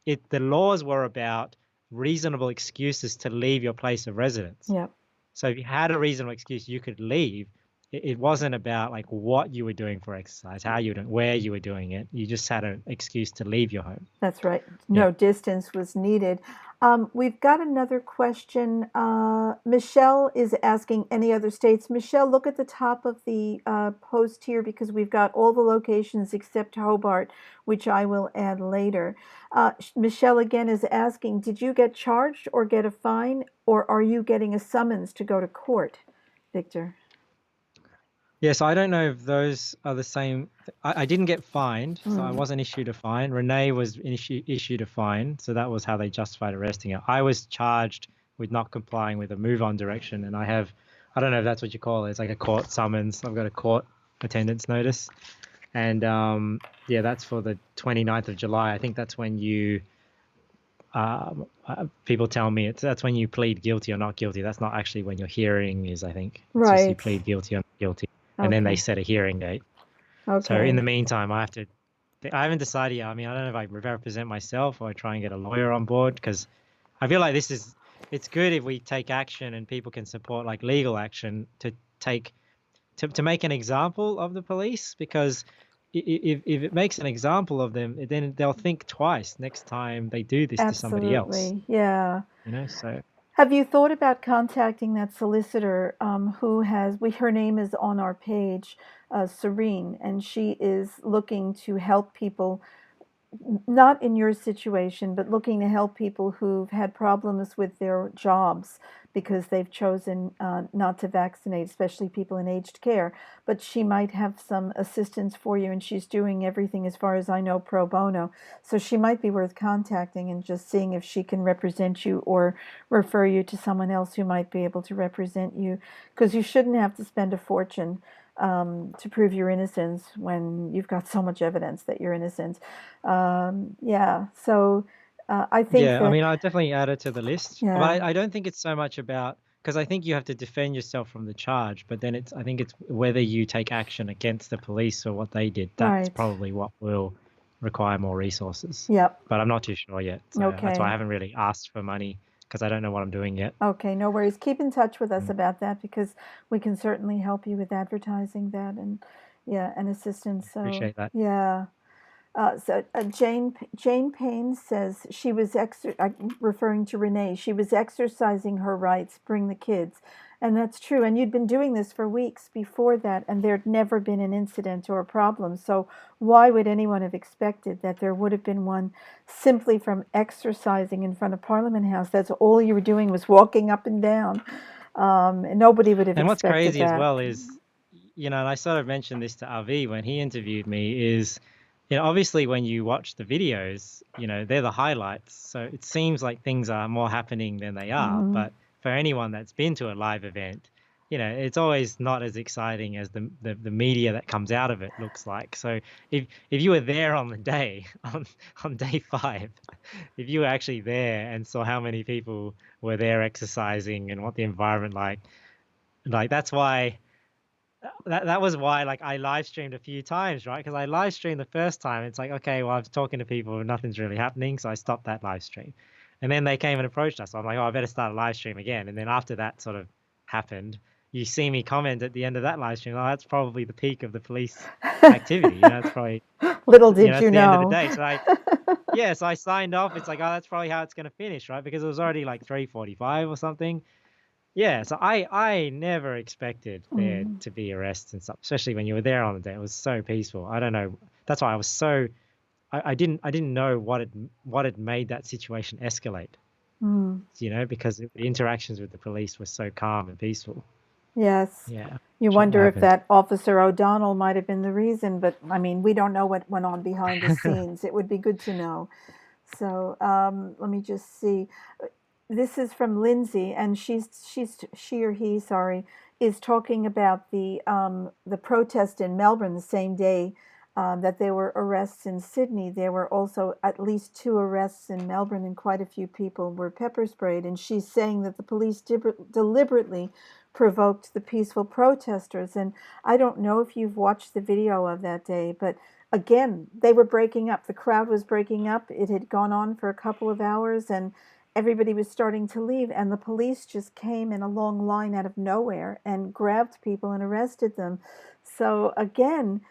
The laws were about reasonable excuses to leave your place of residence. yeah. So if you had a reasonable excuse, you could leave. It wasn't about like what you were doing for exercise, how you were doing, where you were doing it. You just had an excuse to leave your home. That's right. Yeah. No distance was needed. We've got another question. Michelle is asking any other states. Michelle, look at the top of the post here because we've got all the locations except Hobart, which I will add later. Michelle again is asking, did you get charged or get a fine, or are you getting a summons to go to court, Victor? Yes, I don't know if those are the same. I didn't get fined, so I Mm, wasn't issued a fine. Renee was issued a fine, so that was how they justified arresting her. I was charged with not complying with a move on direction, and I don't know if that's what you call it. It's like a court summons. I've got a court attendance notice, and yeah, that's for the 29th of July. I think that's when people tell me that's when you plead guilty or not guilty. That's not actually when your hearing is, I think. It's just you right. plead guilty or not guilty, and then they Okay. set a hearing date. So in Okay. the meantime, I haven't decided yet. I mean, I don't know if I represent myself or I try and get a lawyer on board because I feel like it's good if we take action and people can support like legal action to make an example of the police because if it makes an example of them, then they'll think twice next time they do this to somebody else, Absolutely. Yeah. so. Have you thought about contacting that solicitor who her name is on our page, Serene, and she is looking to help people not in your situation, but looking to help people who've had problems with their jobs because they've chosen not to vaccinate, especially people in aged care. But she might have some assistance for you, and she's doing everything, as far as I know, pro bono. So she might be worth contacting and just seeing if she can represent you or refer you to someone else who might be able to represent you, because you shouldn't have to spend a fortune to prove your innocence when you've got so much evidence that you're innocent. Yeah, so I think Yeah, I that, mean, I definitely add it to the list, but yeah, I don't think it's so much about because I think you have to defend yourself from the charge, but then I think it's whether you take action against the police or what they did. That's right. probably what will require more resources. Yep. But I'm not too sure yet, so that's why I Okay. haven't really asked for money because I don't know what I'm doing yet. Okay, no worries. Keep in touch with us Mm, about that because we can certainly help you with advertising that and yeah, and assistance. So, appreciate that. yeah. Jane Payne says she was referring to Renee. She was exercising her rights. Bring the kids, and that's true. And you'd been doing this for weeks before that, and there'd never been an incident or a problem. So why would anyone have expected that there would have been one simply from exercising in front of Parliament House? That's all you were doing was walking up and down. And nobody would have And what's expected crazy as that. well is, and I sort of mentioned this to Avi when he interviewed me, is, obviously when you watch the videos, they're the highlights. So it seems like things are more happening than they are. Mm, But for anyone that's been to a live event, it's always not as exciting as the media that comes out of it looks like. So if you were there on the day, on day 5, if you were actually there and saw how many people were there exercising and what the environment like that's why that was why like I live streamed a few times, right? Because I live streamed the first time. It's like, okay, well, I was talking to people, nothing's really happening, so I stopped that live stream. And then they came and approached us. So I'm like, oh, I better start a live stream again. And then after that sort of happened, you see me comment at the end of that live stream, oh, that's probably the peak of the police activity. It's probably Little did that's you the end of the know. day. So I signed off. It's like, oh, that's probably how it's gonna finish, right? Because it was already like 3:45 or something. Yeah, so I never expected there Mm, to be arrests and stuff, especially when you were there on the day. It was so peaceful. I don't know. That's why I was so I didn't know what had made that situation escalate, mm. because the interactions with the police were so calm and peaceful. Yes. Yeah, You shouldn't wonder have if happened. that Officer O'Donnell might have been the reason, but I mean, we don't know what went on behind the scenes. It would be good to know. So let me just see. This is from Lindsay, and she or he, sorry, is talking about the protest in Melbourne the same day that there were arrests in Sydney. There were also at least 2 arrests in Melbourne, and quite a few people were pepper sprayed. And she's saying that the police deliberately provoked the peaceful protesters. And I don't know if you've watched the video of that day, but again, they were breaking up. The crowd was breaking up. It had gone on for a couple of hours, and everybody was starting to leave, and the police just came in a long line out of nowhere and grabbed people and arrested them. So again,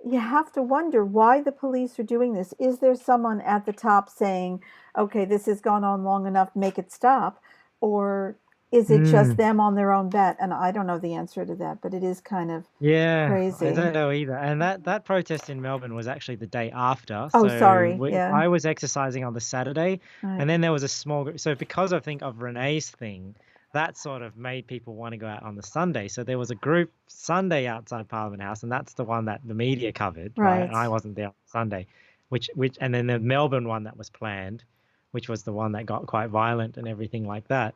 you have to wonder why the police are doing this. Is there someone at the top saying, okay, this has gone on long enough, make it stop? Or is it just Mm, them on their own bet? And I don't know the answer to that, but it is kind of yeah, I crazy. don't know either. And that protest in Melbourne was actually the day after. Oh, So sorry. Yeah. I was exercising on the Saturday, Right. and then there was a small group. So because I think of Renee's thing, that sort of made people want to go out on the Sunday. So there was a group Sunday outside Parliament House, and that's the one that the media covered, right? Right. And I wasn't there on Sunday, and then the Melbourne one that was planned, which was the one that got quite violent and everything like that.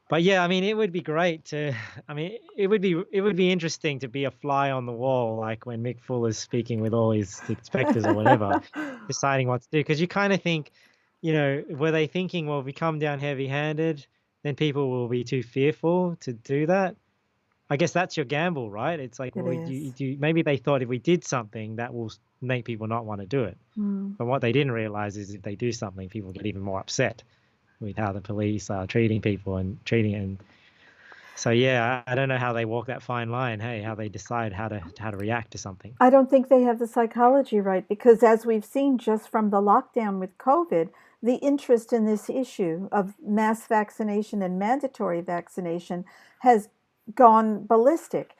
But yeah, I mean, it would be great to. I mean, it would be interesting to be a fly on the wall, like when Mick Fuller's speaking with all his inspectors or whatever, deciding what to do. Because you kind of think, were they thinking, well, if we come down heavy-handed, then people will be too fearful to do that? I guess that's your gamble, right? It's like, It well, is. maybe they thought if we did something, that will make people not want to do it. Mm. But what they didn't realize is if they do something, people get even more upset with how the police are treating people and treating it. And so yeah, I don't know how they walk that fine line. Hey, how they decide how to react to something. I don't think they have the psychology right because, as we've seen just from the lockdown with COVID, the interest in this issue of mass vaccination and mandatory vaccination has gone ballistic.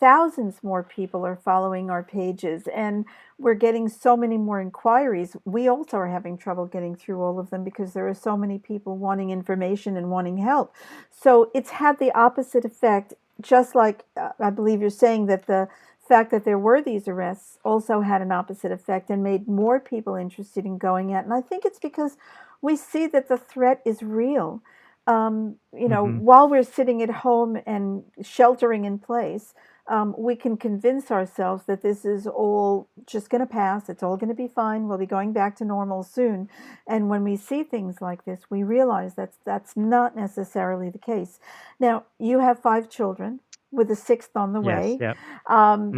Thousands more people are following our pages, and we're getting so many more inquiries. We also are having trouble getting through all of them because there are so many people wanting information and wanting help. So it's had the opposite effect, just like I believe you're saying that the fact that there were these arrests also had an opposite effect and made more people interested in going out. And I think it's because we see that the threat is real. while we're sitting at home and sheltering in place, we can convince ourselves that this is all just going to pass. It's all going to be fine. We'll be going back to normal soon. And when we see things like this, we realize that's not necessarily the case. Now, you have 5 children with a sixth on the Yes. way Yep.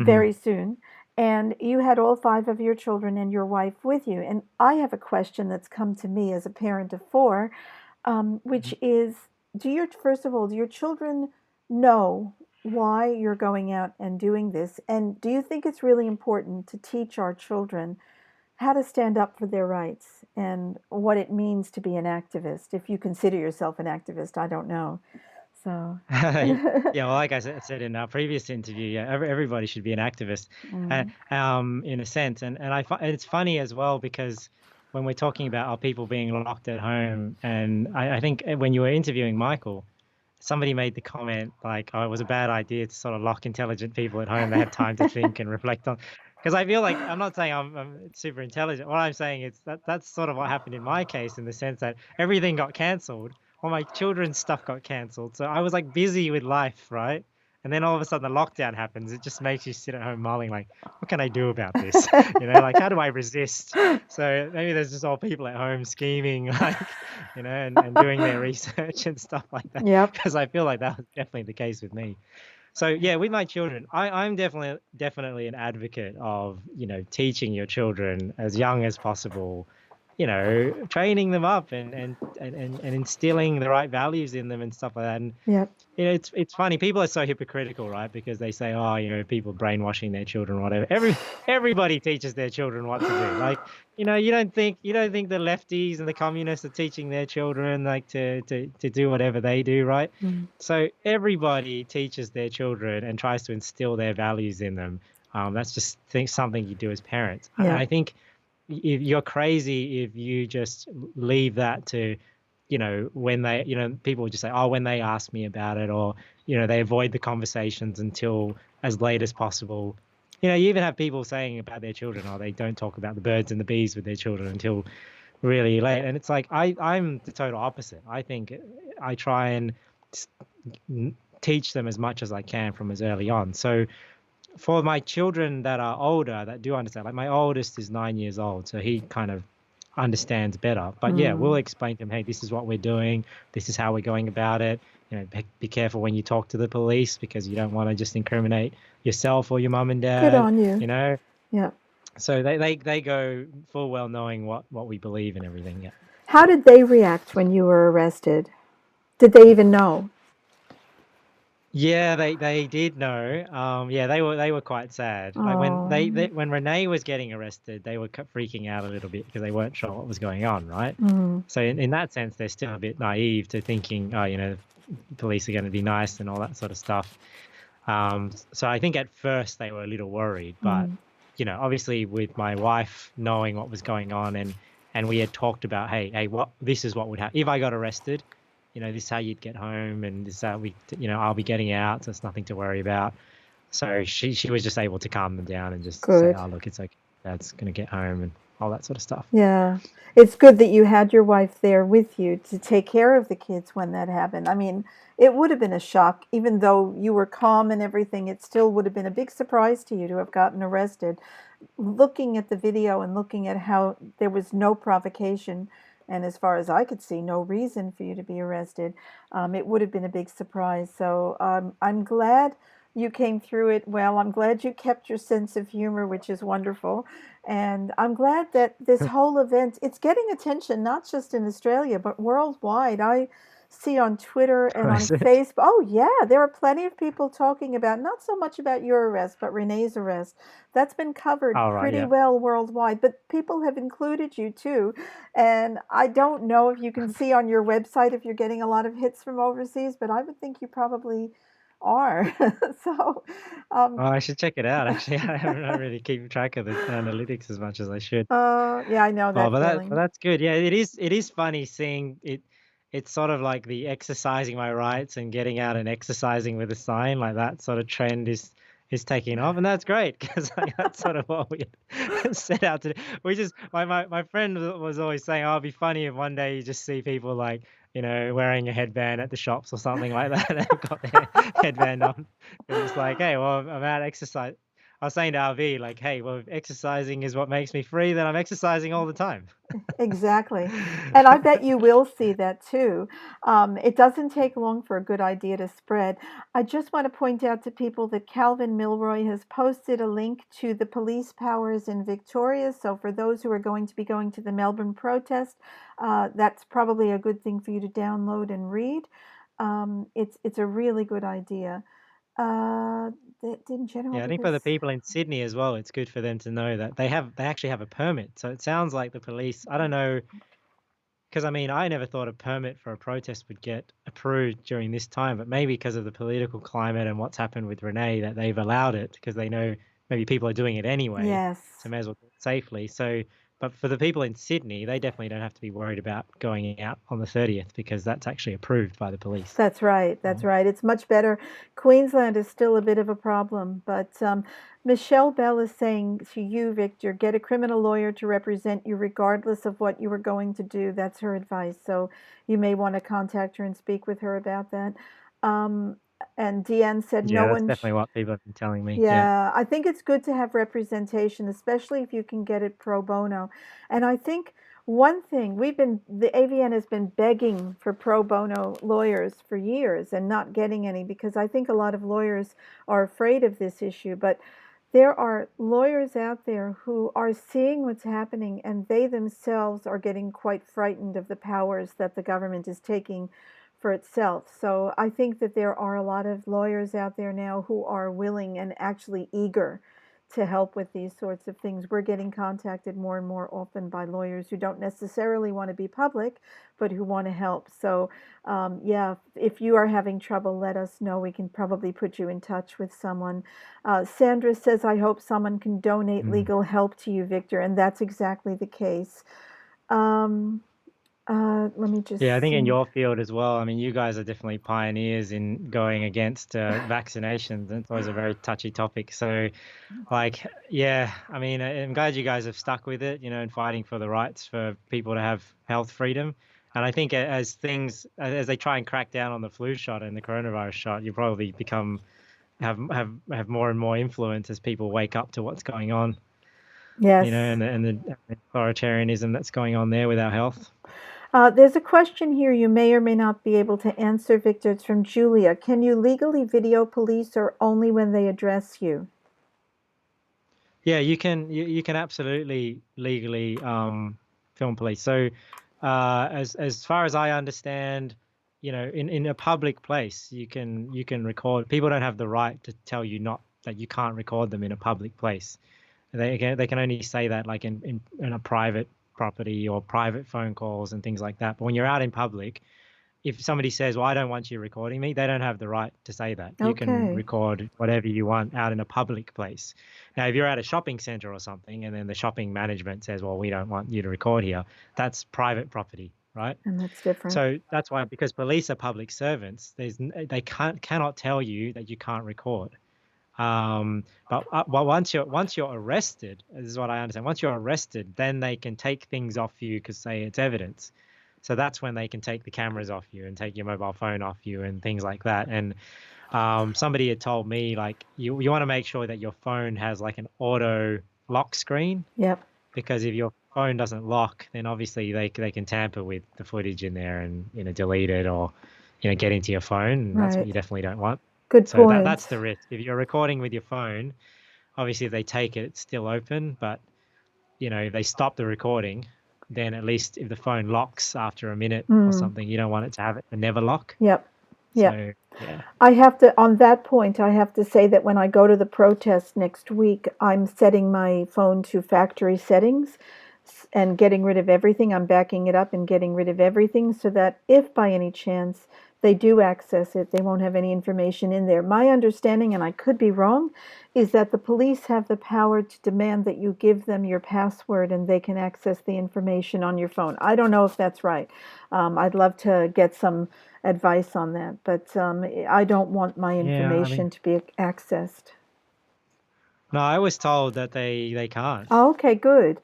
very soon. And you had all 5 of your children and your wife with you. And I have a question that's come to me as a parent of 4, which is, first of all, do your children know why you're going out and doing this? And do you think it's really important to teach our children how to stand up for their rights and what it means to be an activist? If you consider yourself an activist, I don't know. So, Yeah, well, like I said in our previous interview, yeah, everybody should be an activist, mm, in a sense. And it's funny as well because when we're talking about our people being locked at home, and I think when you were interviewing Michael, somebody made the comment like, "Oh, it was a bad idea to sort of lock intelligent people at home. They have time to think and reflect on." Because I feel like I'm not saying I'm super intelligent. What I'm saying is that's sort of what happened in my case, in the sense that everything got cancelled. All my children's stuff got cancelled, so I was like busy with life, right? And then all of a sudden the lockdown happens. It just makes you sit at home mulling like, what can I do about this? Like how do I resist? So maybe there's just all people at home scheming, like, and doing their research and stuff like that. yep. Because I feel like that was definitely the case with me. So yeah, with my children, I'm definitely an advocate of, teaching your children as young as possible, training them up and instilling the right values in them and stuff like that. And Yep. it's funny. People are so hypocritical, right? Because they say, oh, people brainwashing their children or whatever. Everybody teaches their children what to do. Like, you don't think the lefties and the communists are teaching their children like to do whatever they do, right? Mm. So everybody teaches their children and tries to instill their values in them. That's just something you do as parents. And Yeah. I think if you're crazy if you just leave that to when they, people would just say, oh, when they ask me about it, or, they avoid the conversations until as late as possible. You even have people saying about their children, oh, they don't talk about the birds and the bees with their children until really late. And it's like, I'm the total opposite. I think I try and teach them as much as I can from as early on. So for my children that are older, that do understand, like my oldest is 9 years old, so he kind of understands better. But yeah, we'll explain to him, hey, this is what we're doing, this is how we're going about it. Be careful when you talk to the police because you don't want to just incriminate yourself or your mum and dad. Good on you. Yeah. So they go full well knowing what we believe and everything. Yeah. How did they react when you were arrested? Did they even know? Yeah, they did know. Yeah, they were quite sad. Like when Renee was getting arrested, they were freaking out a little bit because they weren't sure what was going on, right? So in that sense, they're still a bit naive to thinking, oh, the police are going to be nice and all that sort of stuff. So I think at first they were a little worried, but obviously with my wife knowing what was going on and we had talked about, hey, this is what would happen if I got arrested. This is how you'd get home, and this is how I'll be getting out, so it's nothing to worry about. So she was just able to calm them down and just say, oh, look, it's okay. Dad's going to get home and all that sort of stuff. Yeah. It's good that you had your wife there with you to take care of the kids when that happened. I mean, it would have been a shock. Even though you were calm and everything, it still would have been a big surprise to you to have gotten arrested. Looking at the video and looking at how there was no provocation, and as far as I could see, no reason for you to be arrested, it would have been a big surprise. So I'm glad you came through it well. I'm glad you kept your sense of humor, which is wonderful. And I'm glad that this whole event, it's getting attention, not just in Australia, but worldwide. I see on Twitter and on Facebook. Oh, yeah, there are plenty of people talking about, not so much about your arrest, but Renee's arrest. That's been covered pretty well worldwide, but people have included you too. And I don't know if you can see on your website if you're getting a lot of hits from overseas, but I would think you probably are. So, I should check it out. Actually, I don't really keep track of the analytics as much as I should. yeah, I know that feeling. But that's good. Yeah, it is funny seeing it. It's sort of like the exercising my rights and getting out and exercising with a sign, like that sort of trend is taking off, and that's great because that's sort of what we set out to do. We just my friend was always saying, oh, it'd be funny if one day you just see people like wearing a headband at the shops or something like that. They've got their headband on. Because it's like, hey, well, I'm out exercise. I was saying to RV, like, hey, well, if exercising is what makes me free, then I'm exercising all the time. Exactly. And I bet you will see that too. It doesn't take long for a good idea to spread. I just want to point out to people that Calvin Milroy has posted a link to the police powers in Victoria. So for those who are going to be going to the Melbourne protest, that's probably a good thing for you to download and read. It's a really good idea. Uh, didn't general Yeah, I do think for the this? people in Sydney as well, it's good for them to know that they actually have a permit. So it sounds like the police, I don't know, because I mean, I never thought a permit for a protest would get approved during this time, but maybe because of the political climate and what's happened with Renee, that they've allowed it because they know maybe people are doing it anyway, Yes. so may as well do it safely. So, but for the people in Sydney, they definitely don't have to be worried about going out on the 30th because that's actually approved by the police. That's right. That's Mhm. right. It's much better. Queensland is still a bit of a problem, but Michelle Bell is saying to you, Victor, get a criminal lawyer to represent you regardless of what you were going to do. That's her advice. So you may want to contact her and speak with her about that. Um, and Deanne said no Yeah, that's one. definitely what people have been telling me. Yeah. Yeah, I think it's good to have representation, especially if you can get it pro bono. And I think one thing the AVN has been begging for pro bono lawyers for years and not getting any because I think a lot of lawyers are afraid of this issue. But there are lawyers out there who are seeing what's happening and they themselves are getting quite frightened of the powers that the government is taking for itself. So I think that there are a lot of lawyers out there now who are willing and actually eager to help with these sorts of things. We're getting contacted more and more often by lawyers who don't necessarily want to be public, but who want to help. So, yeah, if you are having trouble, let us know. We can probably put you in touch with someone. Sandra says, I hope someone can donate Mm. legal help to you, Victor. And that's exactly the case. Um, Let me Yeah, I just think in see. your field as well. I mean, you guys are definitely pioneers in going against vaccinations. It's always a very touchy topic. So, like, yeah, I mean, I'm glad you guys have stuck with it, and fighting for the rights for people to have health freedom. And I think as they try and crack down on the flu shot and the coronavirus shot, you probably have more and more influence as people wake up to what's going on, Yes. and the authoritarianism that's going on there with our health. There's a question here you may or may not be able to answer, Victor. It's from Julia. Can you legally video police or only when they address you? Yeah, you can absolutely legally film police. So as far as I understand, in a public place, you can record. People don't have the right to tell you not that you can't record them in a public place. They can only say that like in a private property or private phone calls and things like that. But when you're out in public, if somebody says, "Well, I don't want you recording me," they don't have the right to say that. You can Okay. record whatever you want out in a public place. Now, if you're at a shopping center or something, and then the shopping management says, "Well, we don't want you to record here," that's private property, right? And that's different. So that's why, because police are public servants, they cannot tell you that you can't record. But once you're arrested, this is what I understand. Once you're arrested, then they can take things off you because say it's evidence. So that's when they can take the cameras off you and take your mobile phone off you and things like that. And somebody had told me like you want to make sure that your phone has like an auto lock screen, Yep. because if your phone doesn't lock, then obviously they can tamper with the footage in there and delete it or get into your phone, and that's what Right. you definitely don't want. Good So point. that's the risk. If you're recording with your phone, obviously if they take it, it's still open, but if they stop the recording, then at least if the phone locks after a minute or Mm. something, you don't want it to have it to never lock. Yep. Yep. So yeah. On that point, I have to say that when I go to the protest next week, I'm setting my phone to factory settings and getting rid of everything. I'm backing it up and getting rid of everything so that if by any chance they do access it, they won't have any information in there. My understanding, and I could be wrong, is that the police have the power to demand that you give them your password and they can access the information on your phone. I don't know if that's right. I'd love to get some advice on that, but I don't want my Yeah, I mean, information to be accessed. no, I was told that they can't. Oh, okay, good.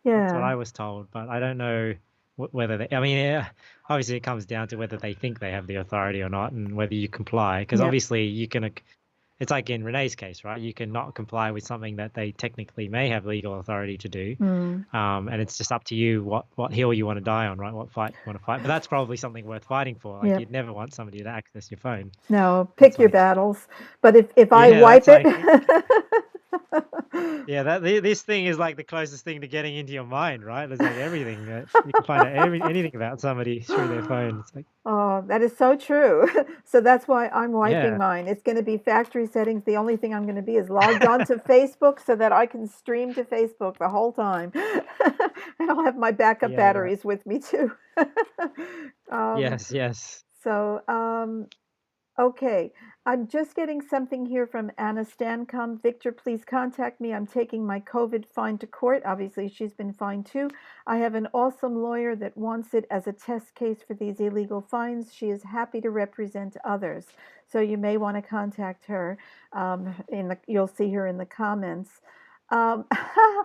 That's what Yeah. I was told, but I don't know whether they. I mean, yeah, obviously it comes down to whether they think they have the authority or not, and whether you comply. Because Yep. obviously you can. It's like in Renee's case, right? You can not comply with something that they technically may have legal authority to do, Mm. and it's just up to you what hill you want to die on, right? What fight you want to fight. But that's probably something worth fighting for. Like Yep. you'd never want somebody to access your phone. No, That's pick your like, battles. But if I yeah, wipe that's it, like, yeah, this thing is like the closest thing to getting into your mind, right? It's like everything that you can find out anything about somebody through their phone. It's like, oh, that is so true. So that's why I'm wiping yeah, mine. It's going to be factory settings. The only thing I'm going to be is logged on to Facebook so that I can stream to Facebook the whole time. And I'll have my backup yeah, yeah. batteries with me too. um, Yes, yes. so, okay, I'm just getting something here from Anna Stancom. Victor, please contact me. I'm taking my COVID fine to court. Obviously, she's been fined too. I have an awesome lawyer that wants it as a test case for these illegal fines. She is happy to represent others. So you may want to contact her. You'll see her in the comments. Um,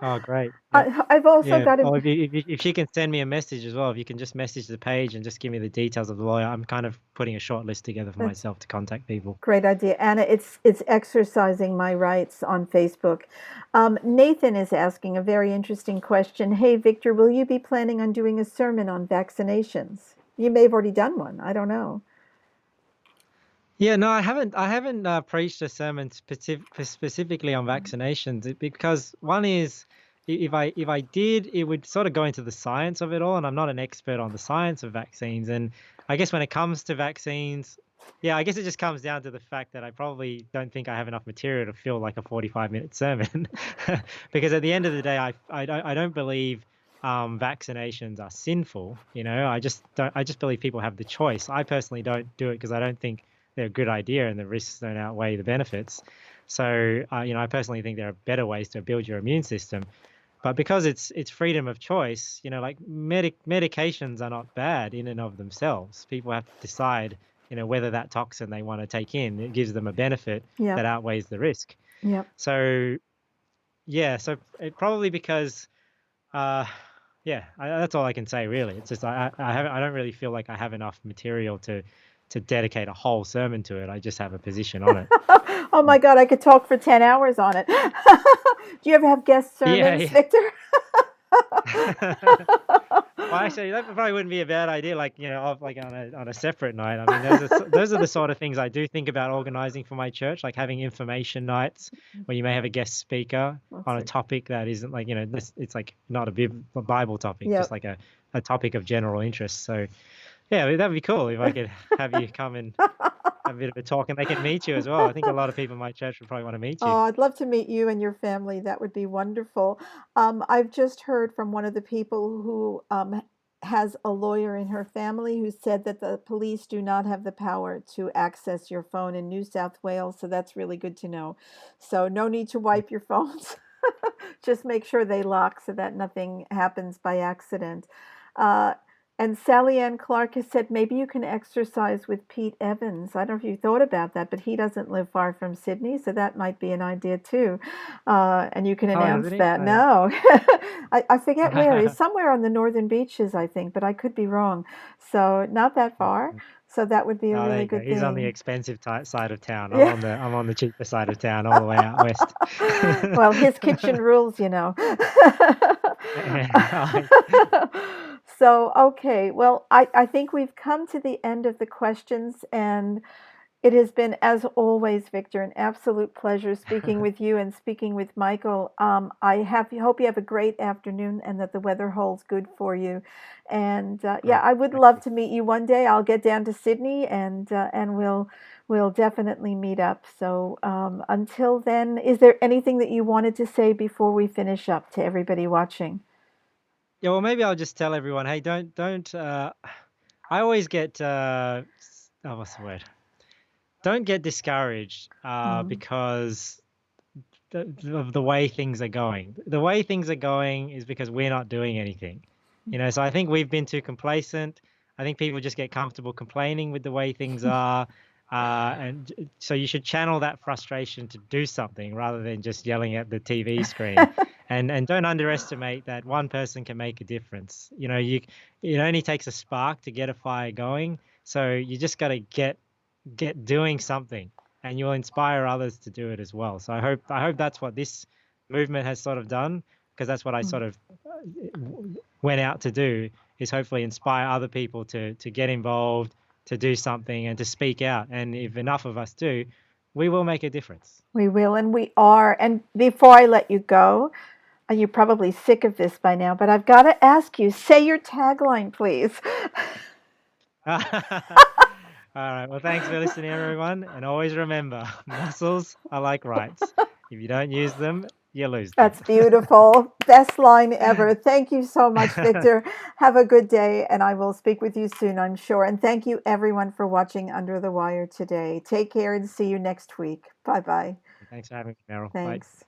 Oh, great. Yep. I've also Yeah. got Oh, a if you can send me a message as well, if you can just message the page and just give me the details of the lawyer, I'm kind of putting a short list together for that's myself to contact people. great idea, Anna. It's exercising my rights on Facebook. Nathan is asking a very interesting question. Hey, Victor, will you be planning on doing a sermon on vaccinations? You may have already done one. I don't know. Yeah, no, I haven't preached a sermon specifically on vaccinations because one is if I did, it would sort of go into the science of it all, and I'm not an expert on the science of vaccines. And I guess when it comes to vaccines, yeah, I guess it just comes down to the fact that I probably don't think I have enough material to fill like a 45-minute sermon, because at the end of the day, I don't believe vaccinations are sinful. I just believe people have the choice. I personally don't do it because I don't think they're a good idea and the risks don't outweigh the benefits. So, I personally think there are better ways to build your immune system. But because it's freedom of choice, like medications are not bad in and of themselves. People have to decide, whether that toxin they want to take in, it gives them a benefit that Yep. outweighs the risk. Yep. So, yeah, so it probably because, yeah, that's all I can say really. It's just I don't really feel like I have enough material to dedicate a whole sermon to it. I just have a position on it. Oh my God, I could talk for 10 hours on it. Do you ever have guest Yeah, sermons, yeah. Victor? Well, actually, that probably wouldn't be a bad idea. Like, like on a separate night. I mean, those are the sort of things I do think about organizing for my church, like having information nights where you may have a guest speaker Let's on a see. topic that isn't like, it's like not a Bible topic, just Yep. like a topic of general interest. So, yeah, that'd be cool if I could have you come and have a bit of a talk, and they can meet you as well. I think a lot of people in my church would probably want to meet you. Oh, I'd love to meet you and your family. That would be wonderful. I've just heard from one of the people who has a lawyer in her family who said that the police do not have the power to access your phone in New South Wales. So that's really good to know. So no need to wipe your phones. Just make sure they lock so that nothing happens by accident. Uh, and Sally Ann Clark has said maybe you can exercise with Pete Evans. I don't know if you thought about that, but he doesn't live far from Sydney, so that might be an idea too. And you can Oh, announce doesn't he? that. Oh, yeah. No, I forget where. He's somewhere on the northern beaches, I think, but I could be wrong. So not that far. So that would be a Oh, there really you go. good He's on the thing. expensive side of town. I'm Yeah. on the cheaper side of town, all the way out west. Well, his kitchen rules, you know. So, okay. Well, I think we've come to the end of the questions, and it has been, as always, Victor, an absolute pleasure speaking with you and speaking with Michael. Hope you have a great afternoon and that the weather holds good for you. And yeah, Great. I would Thank love you. to meet you one day. I'll get down to Sydney and we'll definitely meet up. So until then, is there anything that you wanted to say before we finish up to everybody watching? Yeah, well, maybe I'll just tell everyone, hey, don't. I always get what's the word? Don't get discouraged Mm, because of the way things are going. The way things are going is because we're not doing anything. So I think we've been too complacent. I think people just get comfortable complaining with the way things are. So you should channel that frustration to do something rather than just yelling at the TV screen. and don't underestimate that one person can make a difference. You know, it only takes a spark to get a fire going. So you just got to get doing something, and you'll inspire others to do it as well. So I hope that's what this movement has sort of done, because that's what I sort of went out to do, is hopefully inspire other people to get involved, to do something, and to speak out. And if enough of us do, we will make a difference. We will, and we are. And before I let you go, and you're probably sick of this by now, but I've got to ask you, say your tagline, please. All right. Well, thanks for listening, everyone. And always remember, muscles are like rights. If you don't use them, you lose them. That's beautiful. Best line ever. Thank you so much, Victor. Have a good day, and I will speak with you soon, I'm sure. And thank you, everyone, for watching Under the Wire today. Take care and see you next week. Bye-bye. Thanks for having me, Meryl. Bye. Thanks.